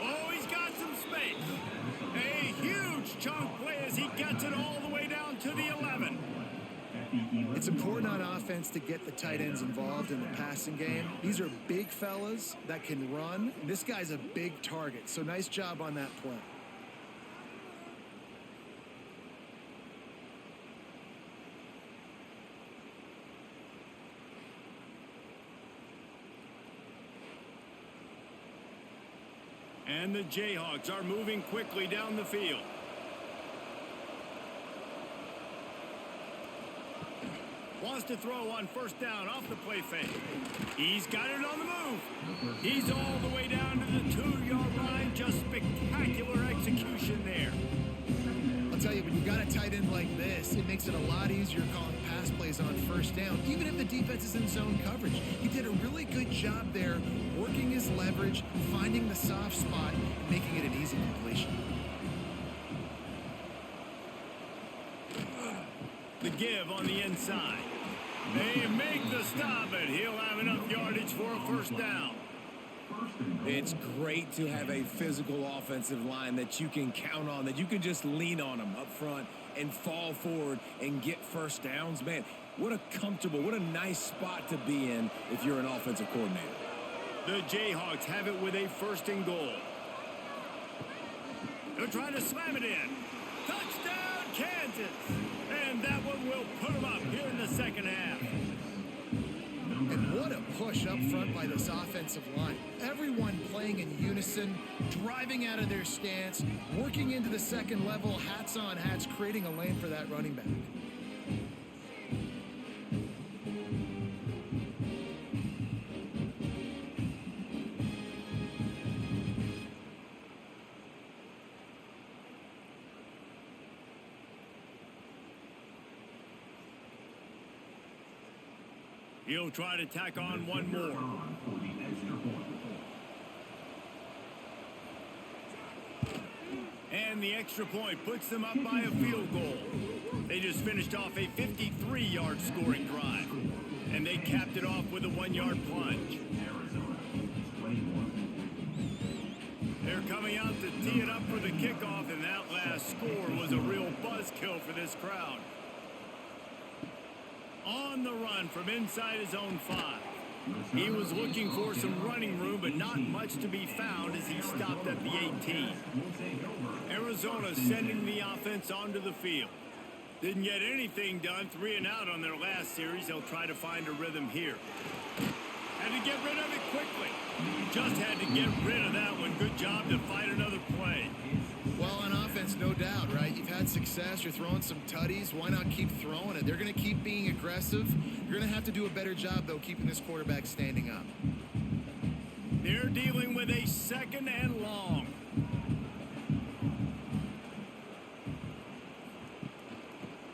Oh, he's got some space. A huge chunk play as he gets it all the way down to the 11. It's important on offense to get the tight ends involved in the passing game. These are big fellas that can run. This guy's a big target, so nice job on that play. And the Jayhawks are moving quickly down the field. Wants to throw on 1st down off the play fake. He's got it on the move. He's all the way down to the 2-yard line. Just spectacular execution there. I'll tell you, when you got a tight end like this, it makes it a lot easier calling pass plays on 1st down, even if the defense is in zone coverage. He did a really good job there, working his leverage, finding the soft spot, and making it an easy completion. The give on the inside. They make the stop, and he'll have enough yardage for a 1st down. It's great to have a physical offensive line that you can count on, that you can just lean on them up front and fall forward and get 1st downs. Man, what a comfortable, what a nice spot to be in if you're an offensive coordinator. The Jayhawks have it with a 1st and goal. They're trying to slam it in. Touchdown, Kansas! And that one will put them up here in the 2nd half. And what a push up front by this offensive line. Everyone playing in unison, driving out of their stance, working into the 2nd level, hats on hats, creating a lane for that running back. He'll try to tack on one more. And the extra point puts them up by a field goal. They just finished off a 53-yard scoring drive. And they capped it off with a 1-yard plunge. They're coming out to tee it up for the kickoff, and that last score was a real buzzkill for this crowd. On the run from inside his own 5. He was looking for some running room, but not much to be found as he stopped at the 18. Arizona sending the offense onto the field. Didn't get anything done, 3 and out on their last series. They'll try to find a rhythm here. Had to get rid of it quickly. Just had to get rid of that one. Good job to find another play. Well, on offense, no doubt, right? You've had success. You're throwing some tutties. Why not keep throwing it? They're going to keep being aggressive. You're going to have to do a better job, though, keeping this quarterback standing up. They're dealing with a 2nd and long.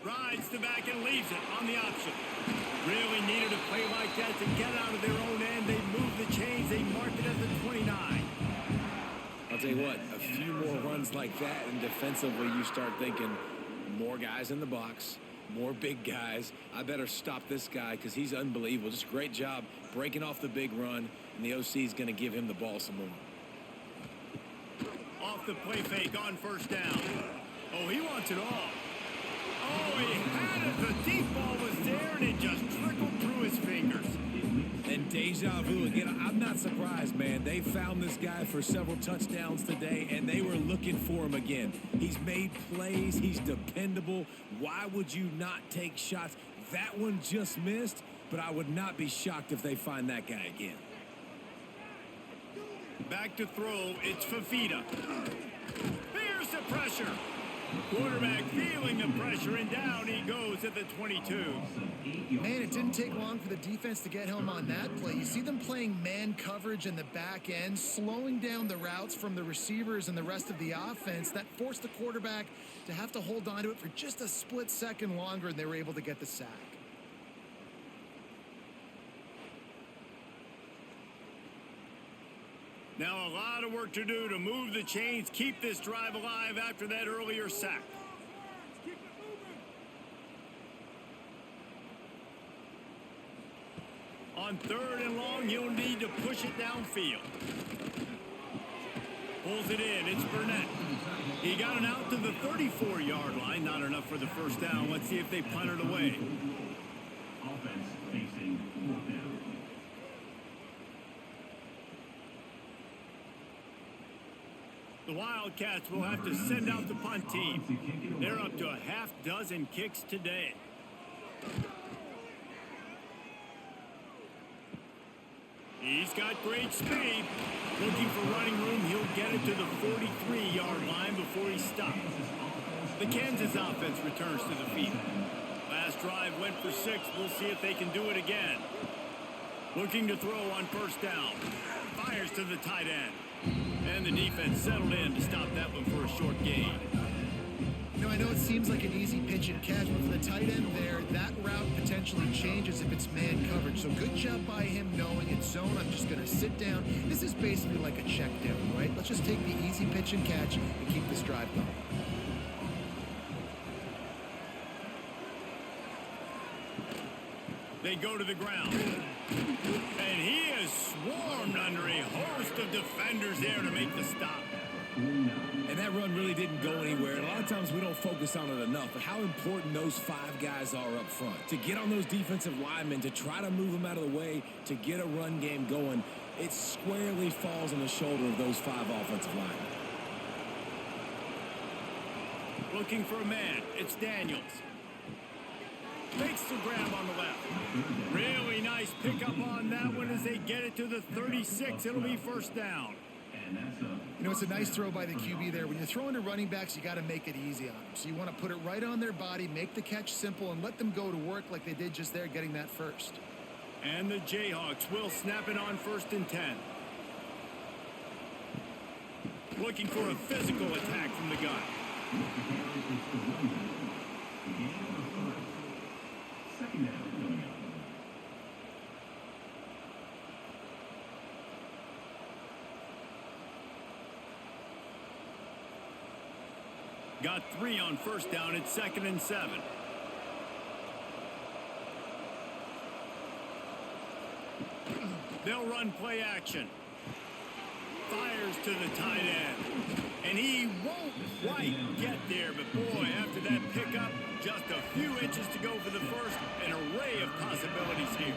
Rides the back and leaves it on the option. Really needed a play like that to get out of their own end. They moved the chains. They marked it at the 29. I'll tell you what, a few more runs like that, and defensively you start thinking more guys in the box, more big guys. I better stop this guy because he's unbelievable. Just great job breaking off the big run, and the OC is going to give him the ball some more. Off the play fake on 1st down. Oh, he wants it all. Oh, he had it. The deep ball was there, and it just trickled through his fingers. And deja vu again. I'm not surprised, man. They found this guy for several touchdowns today, and they were looking for him again. He's made plays. He's dependable. Why would you not take shots? That one just missed, but I would not be shocked if they find that guy again. Back to throw. It's Fafita. Here's the pressure. Quarterback feeling the pressure, and down he goes at the 22. Man, it didn't take long for the defense to get home on that play. You see them playing man coverage in the back end, slowing down the routes from the receivers and the rest of the offense. That forced the quarterback to have to hold on to it for just a split second longer, and they were able to get the sack. Now a lot of work to do to move the chains, keep this drive alive after that earlier sack. On 3rd and long, he'll need to push it downfield. Pulls it in. It's Burnett. He got it out to the 34-yard line. Not enough for the 1st down. Let's see if they punt it away. Offense facing 4th down. The Wildcats will have to send out the punt team. They're up to a half dozen kicks today. He's got great speed. Looking for running room. He'll get it to the 43-yard line before he stops. The Kansas offense returns to the field. Last drive went for 6. We'll see if they can do it again. Looking to throw on 1st down. Fires to the tight end. And the defense settled in to stop that one for a short gain. You know, I know it seems like an easy pitch and catch, but for the tight end there, that route potentially changes if it's man coverage. So good job by him knowing it's zone. I'm just going to sit down. This is basically like a check down, right? Let's just take the easy pitch and catch and keep this drive going. They go to the ground. And he is swarmed under a host of defenders there to make the stop. And that run really didn't go anywhere. And a lot of times we don't focus on it enough, but how important those 5 guys are up front. To get on those defensive linemen, to try to move them out of the way, to get a run game going, it squarely falls on the shoulder of those 5 offensive linemen. Looking for a man. It's Daniels. Makes the grab on the left. Really nice pickup on that one as they get it to the 36. It'll be 1st down. You know, it's a nice throw by the QB there. When you're throwing to running backs, you got to make it easy on them. So you want to put it right on their body, make the catch simple, and let them go to work like they did just there, getting that first. And the Jayhawks will snap it on 1st and 10. Looking for a physical attack from the gun. Got 3 on 1st down. It's 2nd and 7. They'll run play action. fires to the tight end. And he won't quite get there, but boy, after that pickup, just a few inches to go for the first. An array of possibilities here.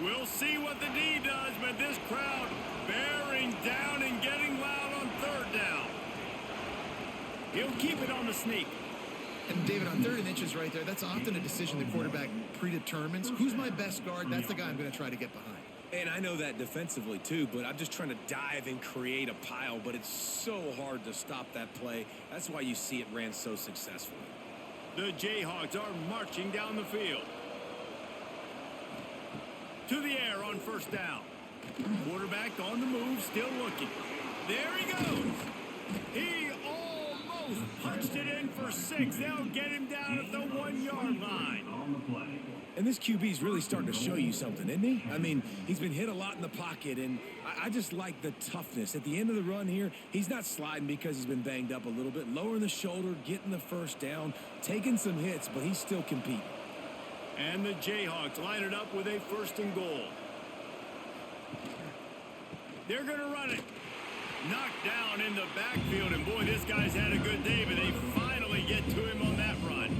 We'll see what the D does, but this crowd bearing down and getting loud on third down. He'll keep it on the sneak. And David, on 3rd and inches right there, that's often a decision the quarterback predetermines. Who's my best guard? That's the guy I'm going to try to get behind. And I know that defensively, too, but I'm just trying to dive and create a pile, but it's so hard to stop that play. That's why you see it ran so successfully. The Jayhawks are marching down the field. To the air on first down. Quarterback on the move, still looking. There he goes. He almost punched it in for 6. They'll get him down at the 1-yard line. And this QB's really starting to show you something, isn't he? I mean, he's been hit a lot in the pocket, and I just like the toughness. At the end of the run here, he's not sliding because he's been banged up a little bit. Lowering the shoulder, getting the first down, taking some hits, but he's still competing. And the Jayhawks line it up with a 1st and goal. They're going to run it. Knocked down in the backfield, and boy, this guy's had a good day, but they finally get to him on that run.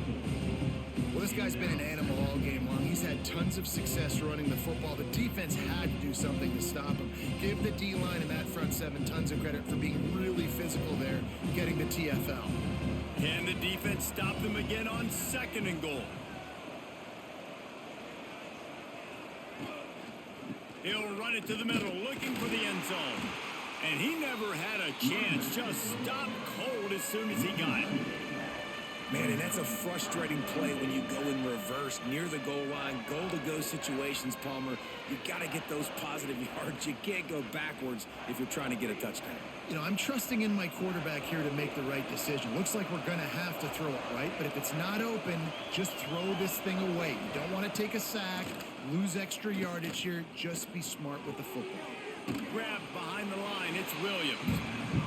Well, this guy's been an animal all game long. He's had tons of success running the football. The defense had to do something to stop him. Give the D-line and that front 7 tons of credit for being really physical there, getting the TFL. Can the defense stop them again on 2nd and goal? He'll run it to the middle, looking for the end zone. And he never had a chance, just stopped cold as soon as he got it. Man, and that's a frustrating play when you go in reverse near the goal line, goal-to-go situations, Palmer. You got to get those positive yards. You can't go backwards if you're trying to get a touchdown. You know, I'm trusting in my quarterback here to make the right decision. Looks like we're going to have to throw it, right? But if it's not open, just throw this thing away. You don't want to take a sack, lose extra yardage here. Just be smart with the football. Grabbed behind the line, it's Williams.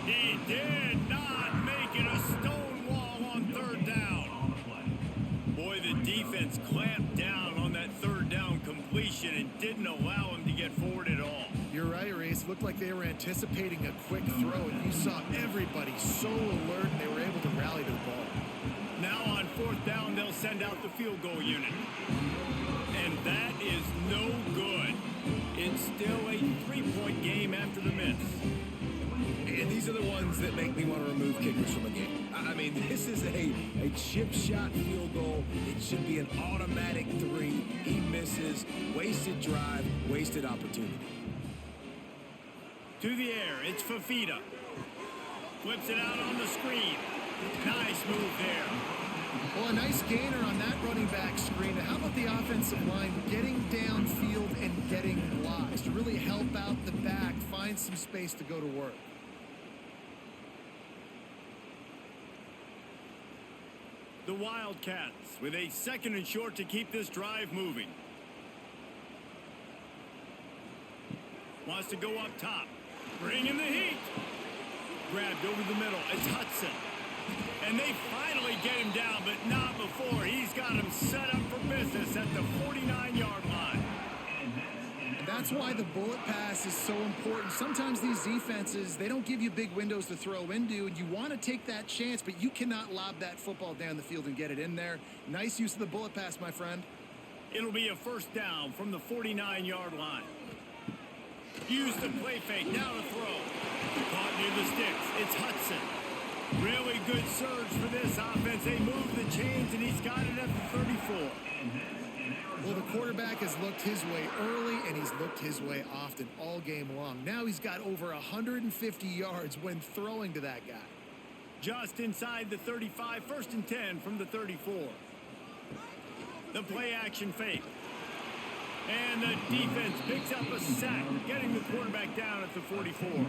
He did not make it a stone wall on 3rd down. Boy, the defense clamped down on that 3rd down completion and didn't allow him to get forward at all. You're right, Reese. Looked like they were anticipating a quick throw, and you saw everybody so alert, and they were able to rally to the ball. Now on 4th down, they'll send out the field goal unit. And that is no good. It's still a 3-point game after the miss. And these are the ones that make me want to remove kickers from a game. I mean, this is a chip shot field goal. It should be an automatic 3. He misses. Wasted drive, wasted opportunity. To the air, it's Fafita. Flips it out on the screen. Nice move there. Well, a nice gainer on that running back screen. How about the offensive line getting downfield and getting blocks to really help out the back, find some space to go to work? The Wildcats with a 2nd and short to keep this drive moving. Wants to go up top. Bring in the heat. Grabbed over the middle. It's Hudson. And they finally get him down, but not before. He's got him set up for business at the 49-yard line. And that's why the bullet pass is so important. Sometimes these defenses, they don't give you big windows to throw into, and you want to take that chance, but you cannot lob that football down the field and get it in there. Nice use of the bullet pass, my friend. It'll be a 1st down from the 49-yard line. Use the play fake, now to throw. Caught near the sticks, it's Hudson. Really good surge for this offense. They move the chains, and he's got it at the 34. Well, the quarterback has looked his way early, and he's looked his way often all game long. Now he's got over 150 yards when throwing to that guy. Just inside the 35, 1st and 10 from the 34. The play action fake. And the defense picks up a sack, getting the quarterback down at the 44.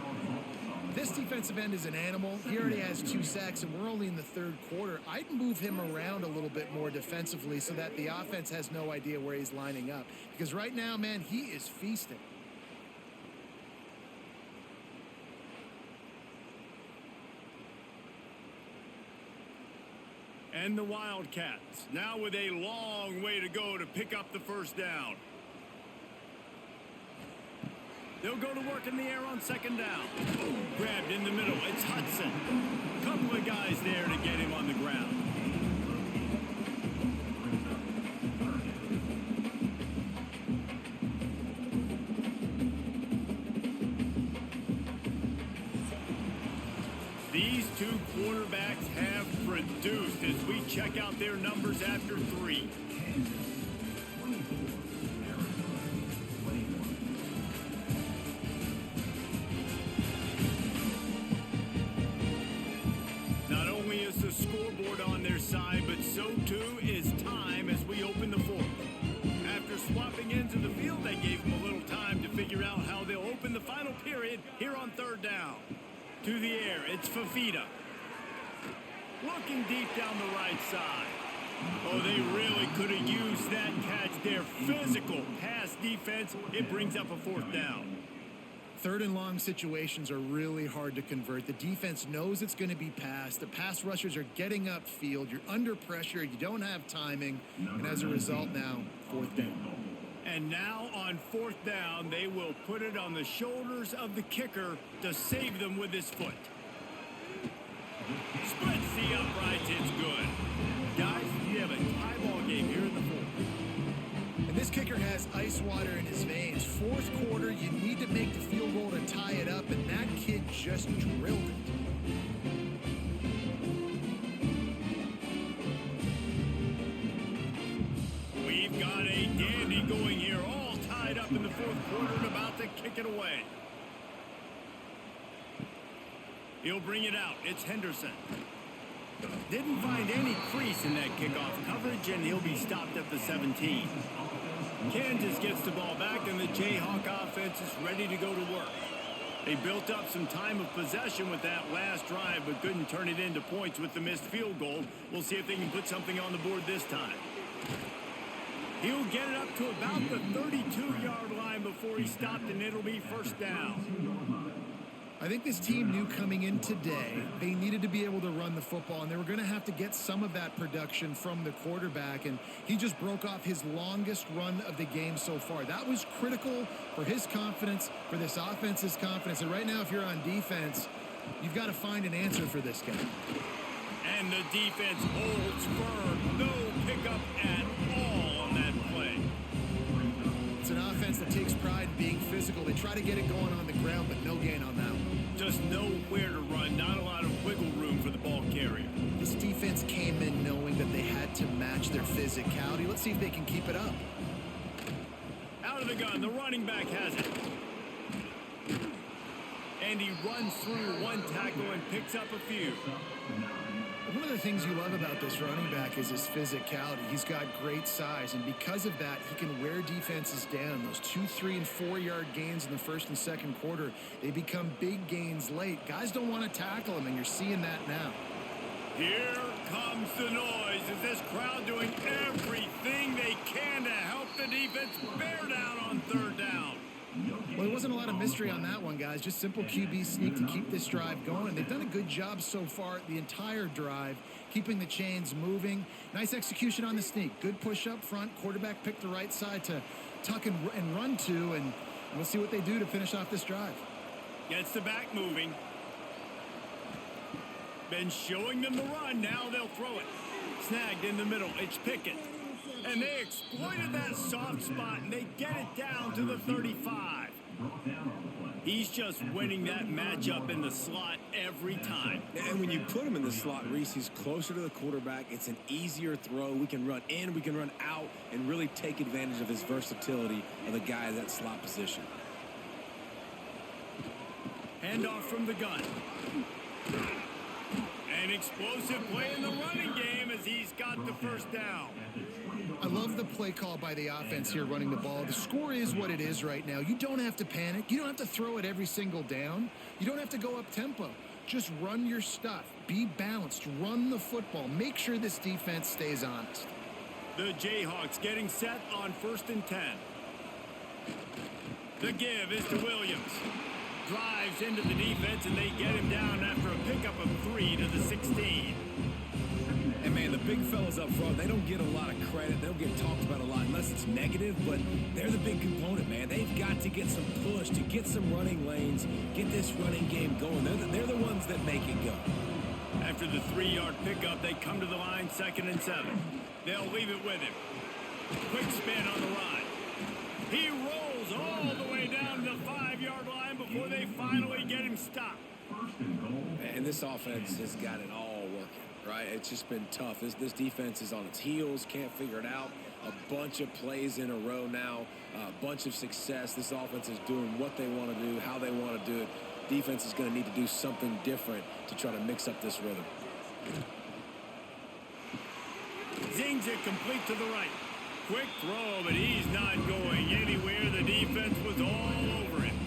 This defensive end is an animal. He already has 2 sacks, and we're only in the 3rd quarter. I'd move him around a little bit more defensively so that the offense has no idea where he's lining up. Because right now, man, he is feasting. And the Wildcats now with a long way to go to pick up the first down. They'll go to work in the air on second down. Grabbed in the middle. It's Hudson. Couple of guys there to get him on the ground. These two quarterbacks have produced as we check out their numbers after 3. Not only is the scoreboard on their side, but so too is time as we open the 4th. After swapping ends of the field, they gave them a little time to figure out how they'll open the final period here on 3rd down. To the air, it's Fafita. Looking deep down the right side. Oh, they really could have used that catch there. Physical pass defense. It brings up a 4th down. 3rd and long situations are really hard to convert. The defense knows it's going to be passed. The pass rushers are getting upfield. You're under pressure. You don't have timing. And as a result now, 4th down. And now on 4th down, they will put it on the shoulders of the kicker to save them with his foot. Splits the uprights. It's good. Guys, we have a tie ball game here in the 4th. And this kicker has ice water in his veins. 4th quarter, you need to make the field goal to tie it up, and that kid just drilled it. We've got a dandy going here, all tied up in the 4th quarter and about to kick it away. He'll bring it out. It's Henderson. Didn't find any crease in that kickoff coverage, and he'll be stopped at the 17. Kansas gets the ball back, and the Jayhawk offense is ready to go to work. They built up some time of possession with that last drive, but couldn't turn it into points with the missed field goal. We'll see if they can put something on the board this time. He'll get it up to about the 32-yard line before he's stopped, and it'll be 1st down. I think this team knew coming in today they needed to be able to run the football, and they were going to have to get some of that production from the quarterback, and he just broke off his longest run of the game so far. That was critical for his confidence, for this offense's confidence, and right now if you're on defense, you've got to find an answer for this guy. And the defense holds firm. No pickup at all on that play. It's an offense that takes pride in being physical. They try to get it going on the ground, but no gain on that one. Just nowhere to run. Not a lot of wiggle room for the ball carrier. This defense came in knowing that they had to match their physicality. Let's see if they can keep it up. Out of the gun. The running back has it. And he runs through one tackle and picks up a few. One of the things you love about this running back is his physicality. He's got great size, and because of that, he can wear defenses down. Those 2, 3, and 4-yard gains in the 1st and 2nd quarter, they become big gains late. Guys don't want to tackle him, and you're seeing that now. Here comes the noise. Is this crowd doing everything they can to help the defense bear down on 3rd down? Well, there wasn't a lot of mystery on that one, guys. Just simple QB sneak to keep this drive going. They've done a good job so far the entire drive, keeping the chains moving. Nice execution on the sneak. Good push up front. Quarterback picked the right side to tuck and run to, and we'll see what they do to finish off this drive. Gets the back moving. Been showing them the run. Now they'll throw it. Snagged in the middle. It's Pickett. And they exploited that soft spot, and they get it down to the 35. He's just winning that matchup in the slot every time. And when you put him in the slot, Reese, he's closer to the quarterback. It's an easier throw. We can run in, we can run out, and really take advantage of his versatility of the guy in that slot position. Handoff from the gun. An explosive play in the running game as he's got the 1st down. I love the play call by the offense here running the ball. The score is what it is right now. You don't have to panic. You don't have to throw it every single down. You don't have to go up tempo. Just run your stuff. Be balanced. Run the football. Make sure this defense stays honest. The Jayhawks getting set on 1st and 10. The give is to Williams. Drives into the defense, and they get him down after a pickup of 3 to the 16. And man, the big big fellas up front, they don't get a lot of credit. They don't get talked about a lot unless it's negative, but they're the big component, man. They've got to get some push, to get some running lanes, get this running game going. They're the ones that make it go. After the 3-yard pickup, they come to the line, 2nd and 7. They'll leave it with him. Quick spin on the run. He rolls all the way down to the 5-yard line before they finally get him stopped. And this offense has got it all working, right? It's just been tough. This defense is on its heels, can't figure it out. A bunch of plays in a row now, a bunch of success. This offense is doing what they want to do, how they want to do it. Defense is going to need to do something different to try to mix up this rhythm. Zings it complete to the right. Quick throw, but he's not going anywhere. The defense was all over him.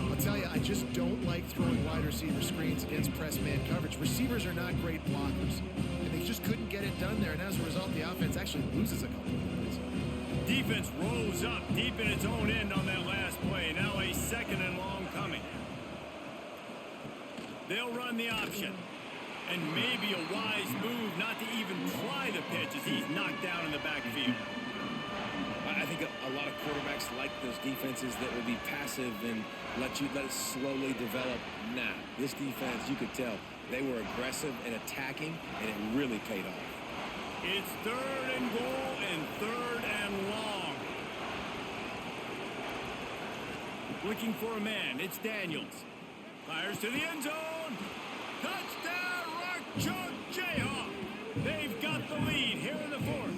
I'll tell you, I just don't like throwing wide receiver screens against press man coverage. Receivers are not great blockers, and they just couldn't get it done there. And as a result, the offense actually loses a couple of yards. Defense rose up deep in its own end on that last play. Now a 2nd and long coming. They'll run the option. And maybe a wise move not to even try the pitch as he's knocked down in the backfield. I think a lot of quarterbacks like those defenses that will be passive and let it slowly develop. Nah, this defense, you could tell, they were aggressive and attacking, and it really paid off. It's 3rd and goal and 3rd and long. Looking for a man. It's Daniels. Fires to the end zone. Touchdown, Rock Chalk Jayhawks. They've got the lead here in the 4th.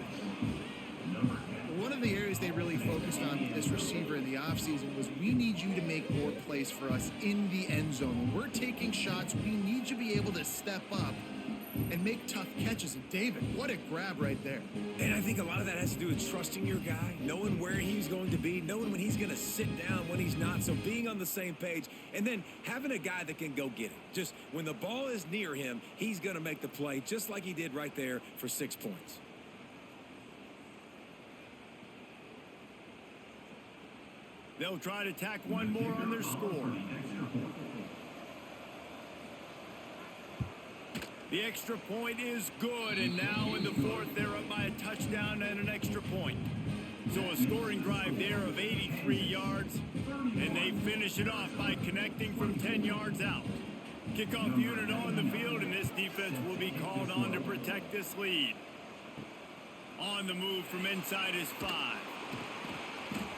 One of the areas they really focused on with this receiver in the offseason was we need you to make more plays for us in the end zone. When we're taking shots, we need you to be able to step up and make tough catches. And David, what a grab right there. And I think a lot of that has to do with trusting your guy, knowing where he's going to be, knowing when he's going to sit down, when he's not. So being on the same page, and then having a guy that can go get it. Just when the ball is near him, he's going to make the play, just like he did right there for 6 points. They'll try to tack one more on their score. The extra point is good, and now in the 4th, they're up by a touchdown and an extra point. So a scoring drive there of 83 yards, and they finish it off by connecting from 10 yards out. Kickoff unit on the field, and this defense will be called on to protect this lead. On the move from inside is 5.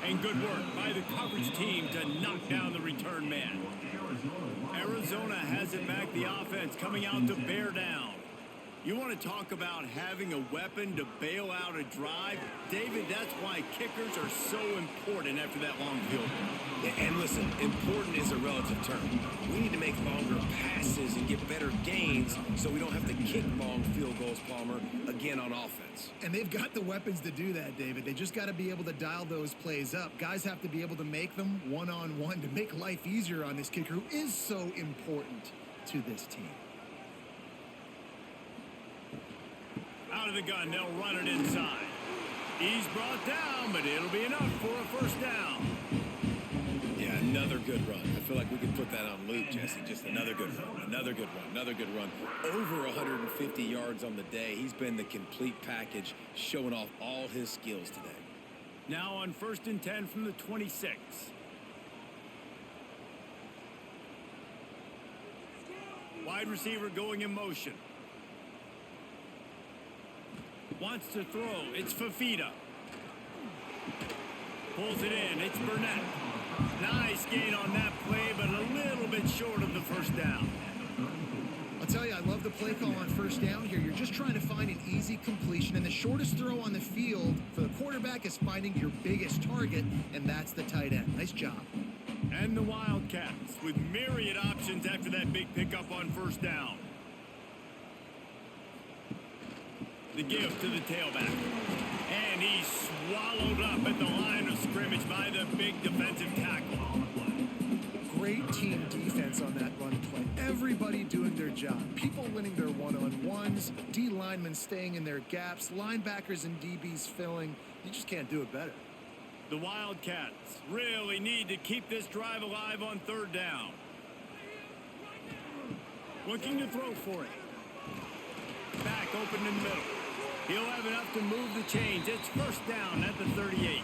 And good work by the coverage team to knock down the return man. Arizona has it back, the offense coming out to bear down. You want to talk about having a weapon to bail out a drive? David, that's why kickers are so important after that long field goal. And listen, important is a relative term. We need to make longer passes and get better gains so we don't have to kick long field goals, Palmer, again on offense. And they've got the weapons to do that, David. They just got to be able to dial those plays up. Guys have to be able to make them one-on-one to make life easier on this kicker who is so important to this team. Out of the gun, they'll run it inside. He's brought down, but it'll be enough for a 1st down. Yeah, another good run. I feel like we could put that on loop, Jesse. Just another good run, another good run, another good run. Over 150 yards on the day. He's been the complete package, showing off all his skills today. Now on 1st and 10 from the 26. Wide receiver going in motion. Wants to throw. It's Fafita. Pulls it in. It's Burnett. Nice gain on that play, but a little bit short of the 1st down. I'll tell you, I love the play call on 1st down here. You're just trying to find an easy completion, and the shortest throw on the field for the quarterback is finding your biggest target, and that's the tight end. Nice job. And the Wildcats with myriad options after that big pickup on 1st down. The give to the tailback. And he's swallowed up at the line of scrimmage by the big defensive tackle. Great team defense on that run play. Everybody doing their job. People winning their one-on-ones. D linemen staying in their gaps. Linebackers and DBs filling. You just can't do it better. The Wildcats really need to keep this drive alive on 3rd down. Looking to throw for it. Back open in the middle. He'll have enough to move the chains. It's first down at the 38.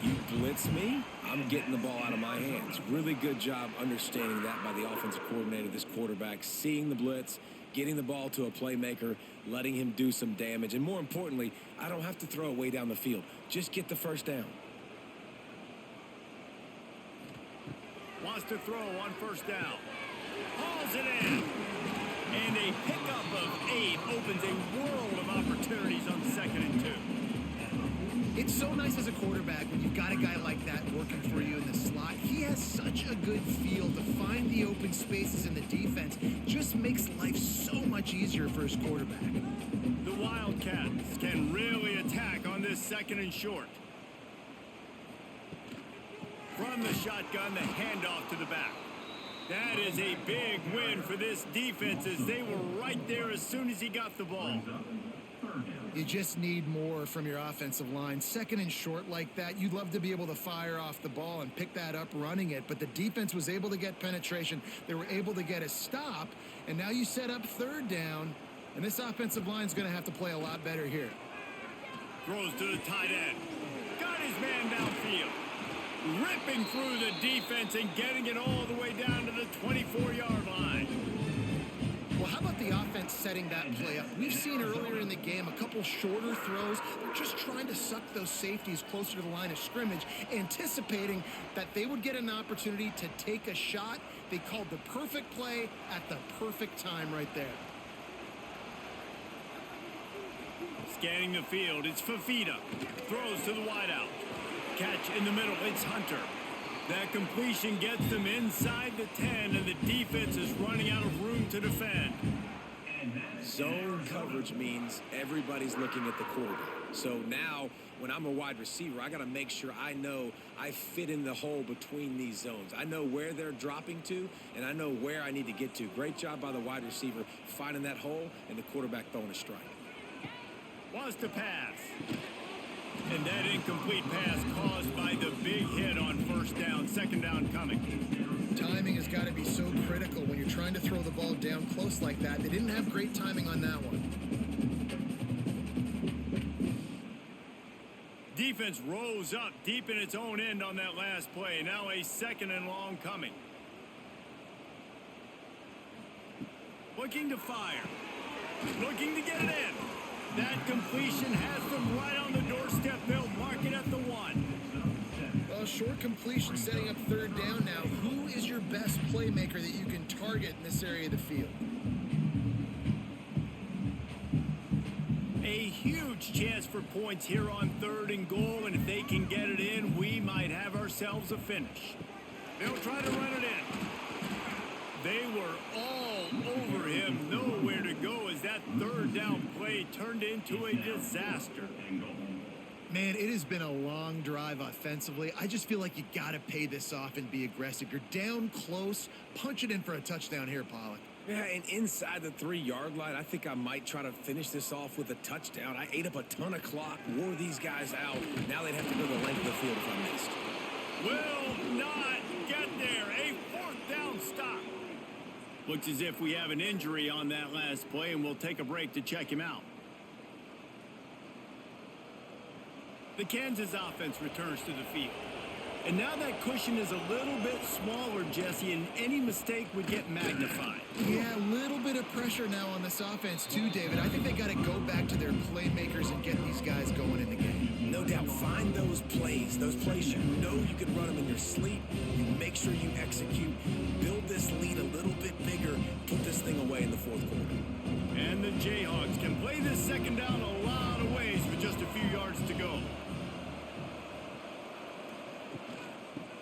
You blitz me, I'm getting the ball out of my hands. Really good job understanding that by the offensive coordinator, this quarterback, seeing the blitz, getting the ball to a playmaker, letting him do some damage. And more importantly, I don't have to throw it way down the field. Just get the first down. Wants to throw on first down. Hauls it in. And a pickup of 8 opens a world of opportunities on 2nd and 2. It's so nice as a quarterback when you've got a guy like that working for you in the slot. He has such a good feel to find the open spaces in the defense. Just makes life so much easier for his quarterback. The Wildcats can really attack on this 2nd and short. From the shotgun, the handoff to the back. That is a big win for this defense as they were right there as soon as he got the ball. You just need more from your offensive line. 2nd and short like that, you'd love to be able to fire off the ball and pick that up running it, but the defense was able to get penetration. They were able to get a stop, and now you set up 3rd down, and this offensive line is going to have to play a lot better here. Throws to the tight end. Got his man downfield. Ripping through the defense and getting it all the way down to the 24-yard line. Well, how about the offense setting that play up? We've seen earlier in the game a couple shorter throws. They're just trying to suck those safeties closer to the line of scrimmage, anticipating that they would get an opportunity to take a shot. They called the perfect play at the perfect time right there. Scanning the field, it's Fafita. Throws to the wideout. Catch in the middle, it's Hunter. That completion gets them inside the 10, and the defense is running out of room to defend. Zone coverage means everybody's looking at the quarterback. So now, when I'm a wide receiver, I got to make sure I know I fit in the hole between these zones. I know where they're dropping to, and I know where I need to get to. Great job by the wide receiver finding that hole, and the quarterback throwing a strike. Wants to pass. And that incomplete pass caused by the big hit on first down. 2nd down coming. Timing has got to be so critical when you're trying to throw the ball down close like that. They didn't have great timing on that one. Defense rose up deep in its own end on that last play. Now a 2nd and long coming. Looking to fire. Looking to get it in. That completion has them right on the doorstep. They'll mark it at the 1. Well, short completion setting up 3rd down now. Who is your best playmaker that you can target in this area of the field? A huge chance for points here on 3rd and goal, and if they can get it in, we might have ourselves a finish. They'll try to run it in. They were all over him, nowhere to go as that 3rd down play turned into a disaster. Man, it has been a long drive offensively. I just feel like you got to pay this off and be aggressive. You're down close. Punch it in for a touchdown here, Pollock. Yeah, and inside the 3-yard line, I think I might try to finish this off with a touchdown. I ate up a ton of clock, wore these guys out. Now they'd have to go the length of the field if I missed. Will not get there. A 4th down stop. Looks as if we have an injury on that last play, and we'll take a break to check him out. The Kansas offense returns to the field. And now that cushion is a little bit smaller, Jesse, and any mistake would get magnified. Yeah, a little bit of pressure now on this offense too, David. I think they got to go back to their playmakers and get these guys going in the game. No doubt, find those plays you know you can run them in your sleep. You make sure you execute. Build this lead a little bit bigger. Put this thing away in the 4th quarter. And the Jayhawks can play this 2nd down a lot of ways with just a few yards to go.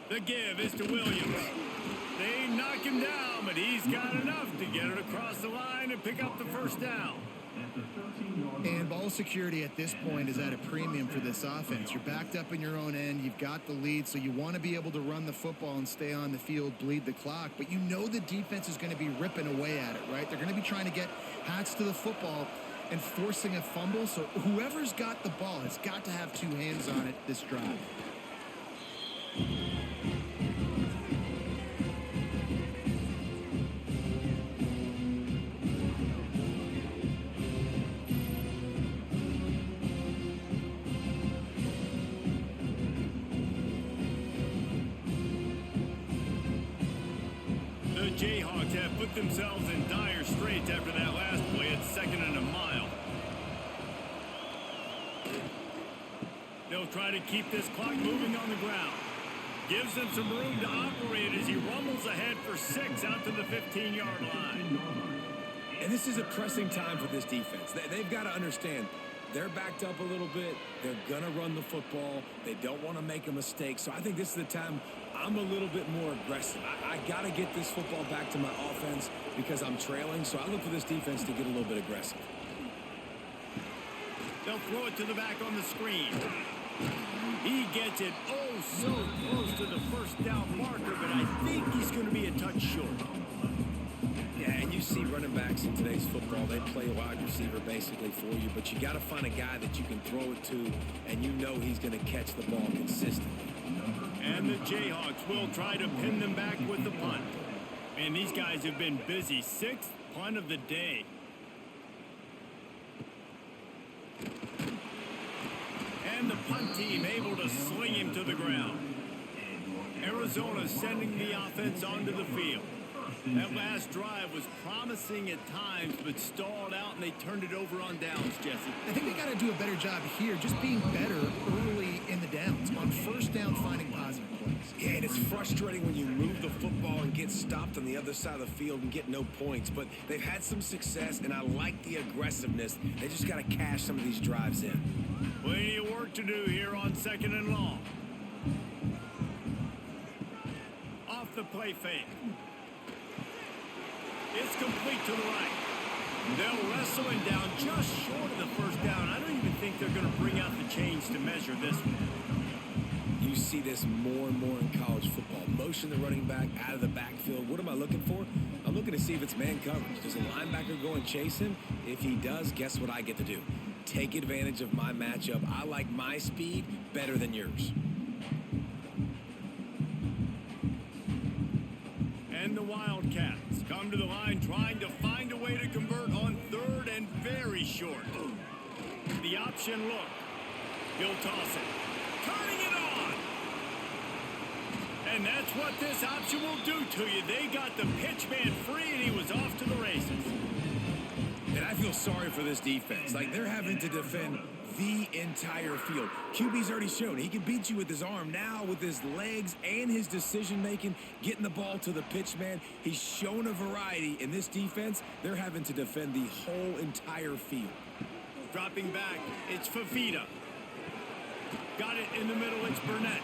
The give is to Williams. They knock him down, but he's got enough to get it across the line and pick up the first down. And ball security at this point is at a premium for this offense. You're backed up in your own end. You've got the lead, so you want to be able to run the football and stay on the field, bleed the clock. But you know the defense is going to be ripping away at it, right? They're going to be trying to get hats to the football and forcing a fumble. So whoever's got the ball has got to have 2 hands on it this drive. have put themselves in dire straits after that last play at 2nd and a mile. They'll try to keep this clock moving on the ground. Gives them some room to operate as he rumbles ahead for 6 out to the 15-yard line. And this is a pressing time for this defense. They've got to understand they're backed up a little bit. They're going to run the football. They don't want to make a mistake. So I think this is the time I'm a little bit more aggressive. I got to get this football back to my offense because I'm trailing. So I look for this defense to get a little bit aggressive. They'll throw it to the back on the screen. He gets it oh so close to the first down marker, but I think he's going to be a touch short. Yeah, and you see running backs in today's football, they play wide receiver basically for you, but you got to find a guy that you can throw it to, and you know he's going to catch the ball consistently. And the Jayhawks will try to pin them back with the punt. And these guys have been busy. 6th punt of the day. And the punt team able to sling him to the ground. Arizona sending the offense onto the field. That last drive was promising at times, but stalled out, and they turned it over on downs, Jesse. I think they got to do a better job here, just being better early in the downs. On first down, finding positive plays. Yeah, and it's frustrating when you move the football and get stopped on the other side of the field and get no points. But they've had some success, and I like the aggressiveness. They just got to cash some of these drives in. Plenty of work to do here on 2nd and long. Off the play fake. It's complete to the right. They'll wrestle him down just short of the first down. I don't even think they're going to bring out the chains to measure this one. You see this more and more in college football. Motion the running back out of the backfield. What am I looking for? I'm looking to see if it's man coverage. Does a linebacker go and chase him? If he does, guess what I get to do? Take advantage of my matchup. I like my speed better than yours. And the Wildcats come to the line trying to find a way to convert on 3rd and very short. The option look. He'll toss it. Turning it on. And that's what this option will do to you. They got the pitch man free, and he was off to the races. And I feel sorry for this defense. Like, they're having to defend the entire field. QB's already shown he can beat you with his arm. Now with his legs and his decision-making, getting the ball to the pitch man, he's shown a variety. In this defense, they're having to defend the whole entire field. Dropping back, it's Fafita. Got it in the middle, it's Burnett.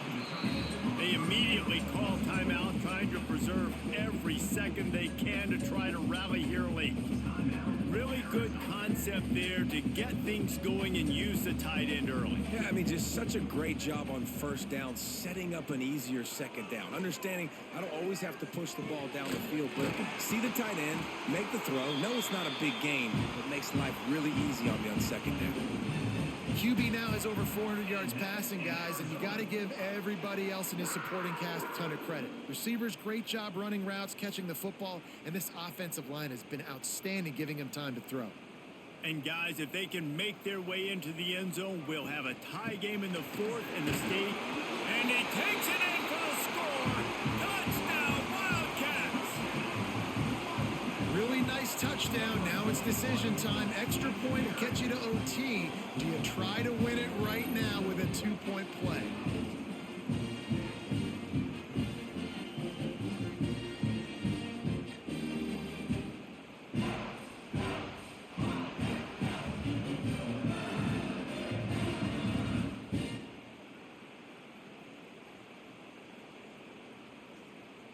They immediately call timeout, trying to preserve every second they can to try to rally here late. Really good concept there to get things going and use the tight end early. Yeah, I mean, just such a great job on first down, setting up an easier second down. Understanding I don't always have to push the ball down the field, but see the tight end, make the throw. No, it's not a big gain, but makes life really easy on me on second down. QB now has over 400 yards passing, guys, and you got to give everybody else in his supporting cast a ton of credit. Receivers, great job running routes, catching the football, and this offensive line has been outstanding, giving him time to throw. And guys, if they can make their way into the end zone, we'll have a tie game in the 4th in the state. And he takes it in for a score. Touchdown, Wildcats! Really nice touchdown. Now it's decision time. Extra point will catch you to OT. Do you try to win it right now with a 2-point play?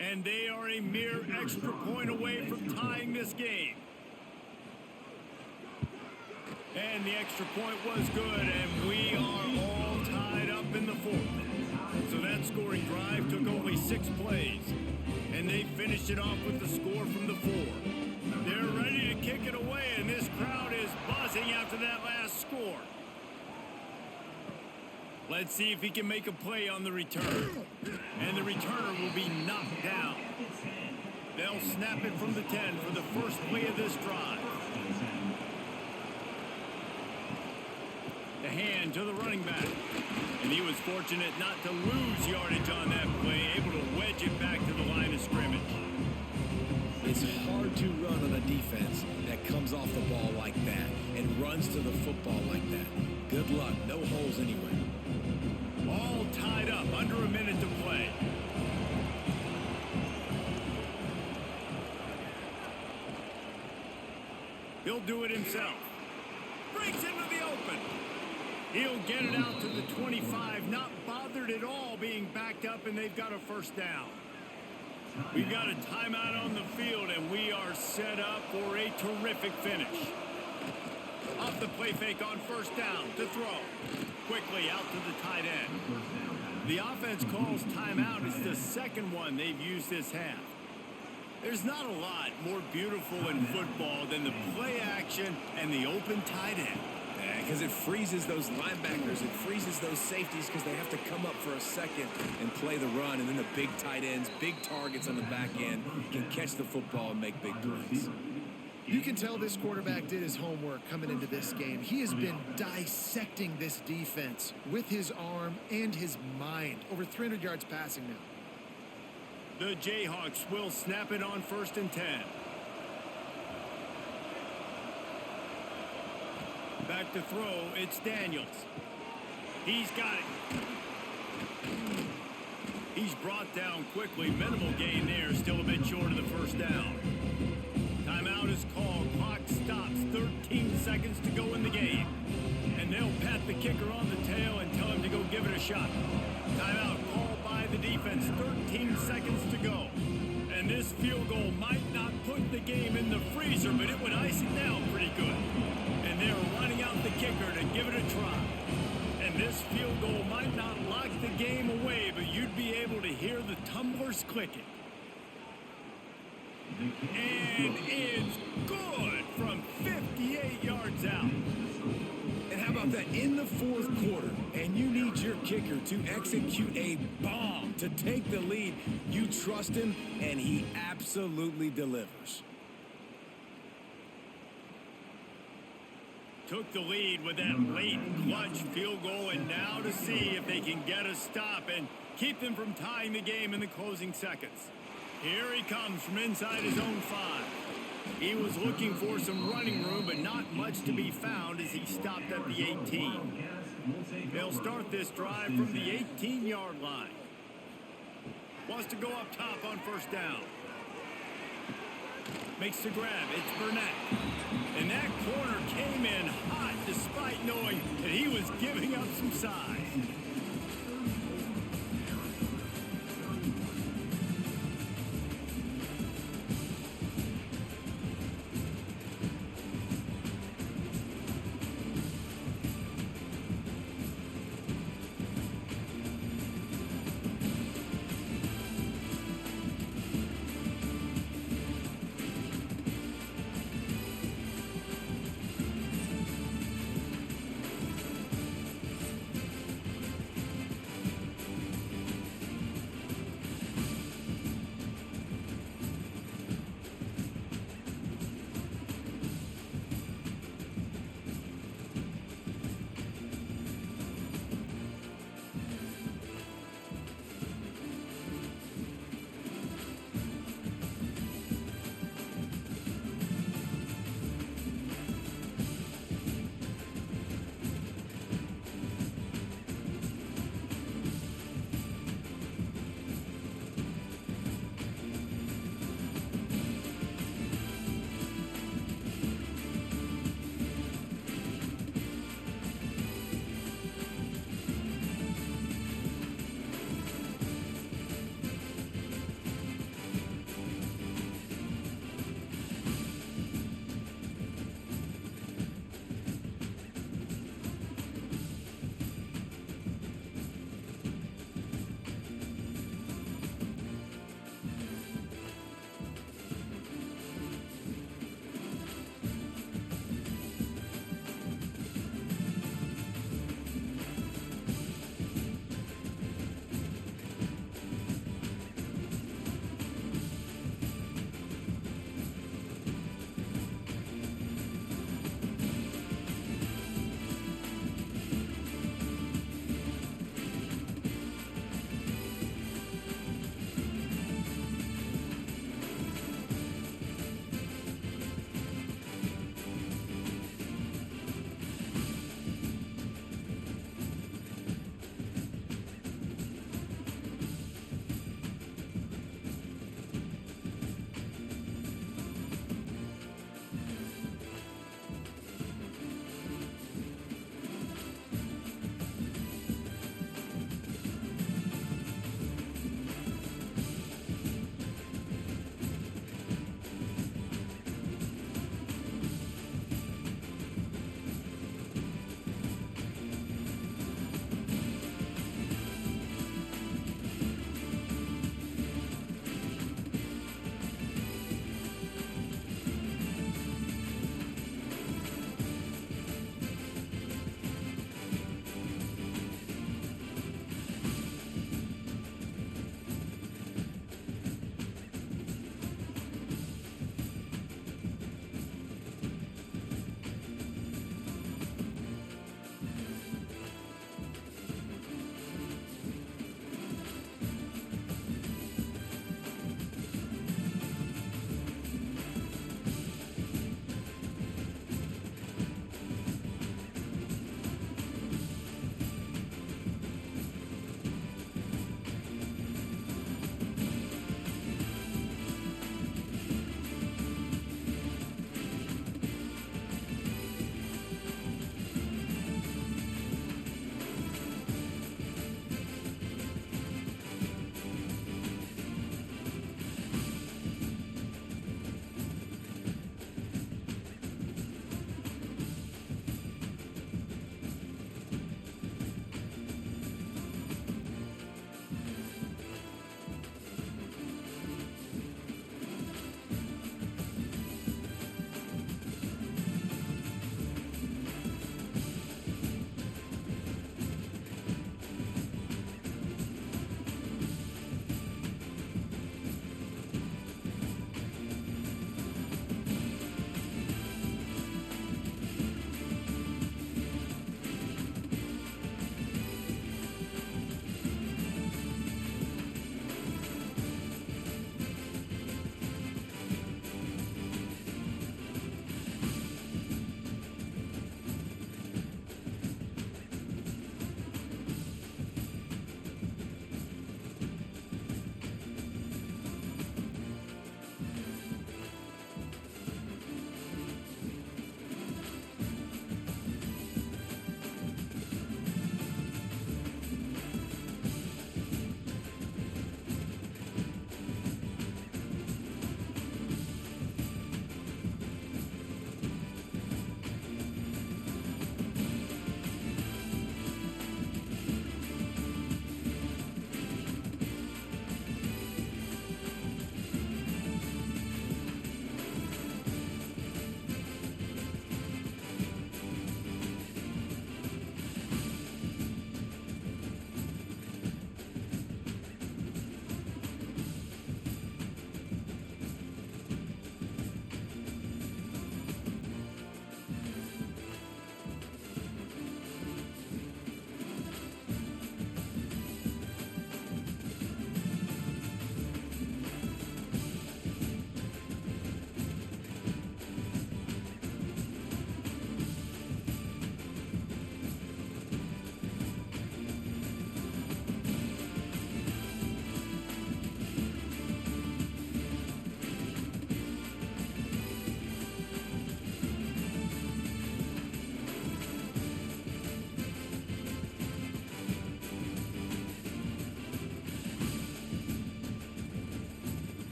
And they are a mere extra point away from tying this game. And the extra point was good, and we are all tied up in the 4th. So that scoring drive took only 6 plays, and they finished it off with the score from the 4. They're ready to kick it away, and this crowd is buzzing after that last score. Let's see if he can make a play on the return. And the returner will be knocked down. They'll snap it from the 10 for the first play of this drive. The hand to the running back. And he was fortunate not to lose yardage on that play, able to wedge it back to the line of scrimmage. It's hard to run on a defense that comes off the ball like that and runs to the football like that. Good luck. No holes anywhere. All tied up, under a minute to play. He'll do it himself. Breaks into the open. He'll get it out to the 25, not bothered at all being backed up, and they've got a first down. We've got a timeout on the field, and we are set up for a terrific finish. Off the play fake on first down to throw. Quickly out to the tight end. The offense calls timeout. It's the second one they've used this half. There's not a lot more beautiful in football than the play action and the open tight end. Because it freezes those linebackers. It freezes those safeties because they have to come up for a second and play the run. And then the big tight ends, big targets on the back end can catch the football and make big plays. You can tell this quarterback did his homework coming into this game. He has been dissecting this defense with his arm and his mind. Over 300 yards passing now. The Jayhawks will snap it on 1st and 10. Back to throw, it's Daniels. He's got it. He's brought down quickly. Minimal gain there, still a bit short of the first down. Timeout is called. Clock stops. 13 seconds to go in the game. And they'll pat the kicker on the tail and tell him to go give it a shot. Timeout called by the defense. 13 seconds to go. And this field goal might not put the game in the freezer, but it would ice it down pretty good. And they're running out the kicker to give it a try. And this field goal might not lock the game away, but you'd be able to hear the tumblers clicking. And it's good from 58 yards out. And how about that in the fourth quarter, and you need your kicker to execute a bomb to take the lead. You trust him, and he absolutely delivers. Took the lead with that late clutch field goal, and now to see if they can get a stop and keep them from tying the game in the closing seconds. Here he comes from inside his own 5. He was looking for some running room, but not much to be found as he stopped at the 18. They'll start this drive from the 18-yard line. Wants to go up top on first down. Makes the grab. It's Burnett. And that corner came in hot despite knowing that he was giving up some size.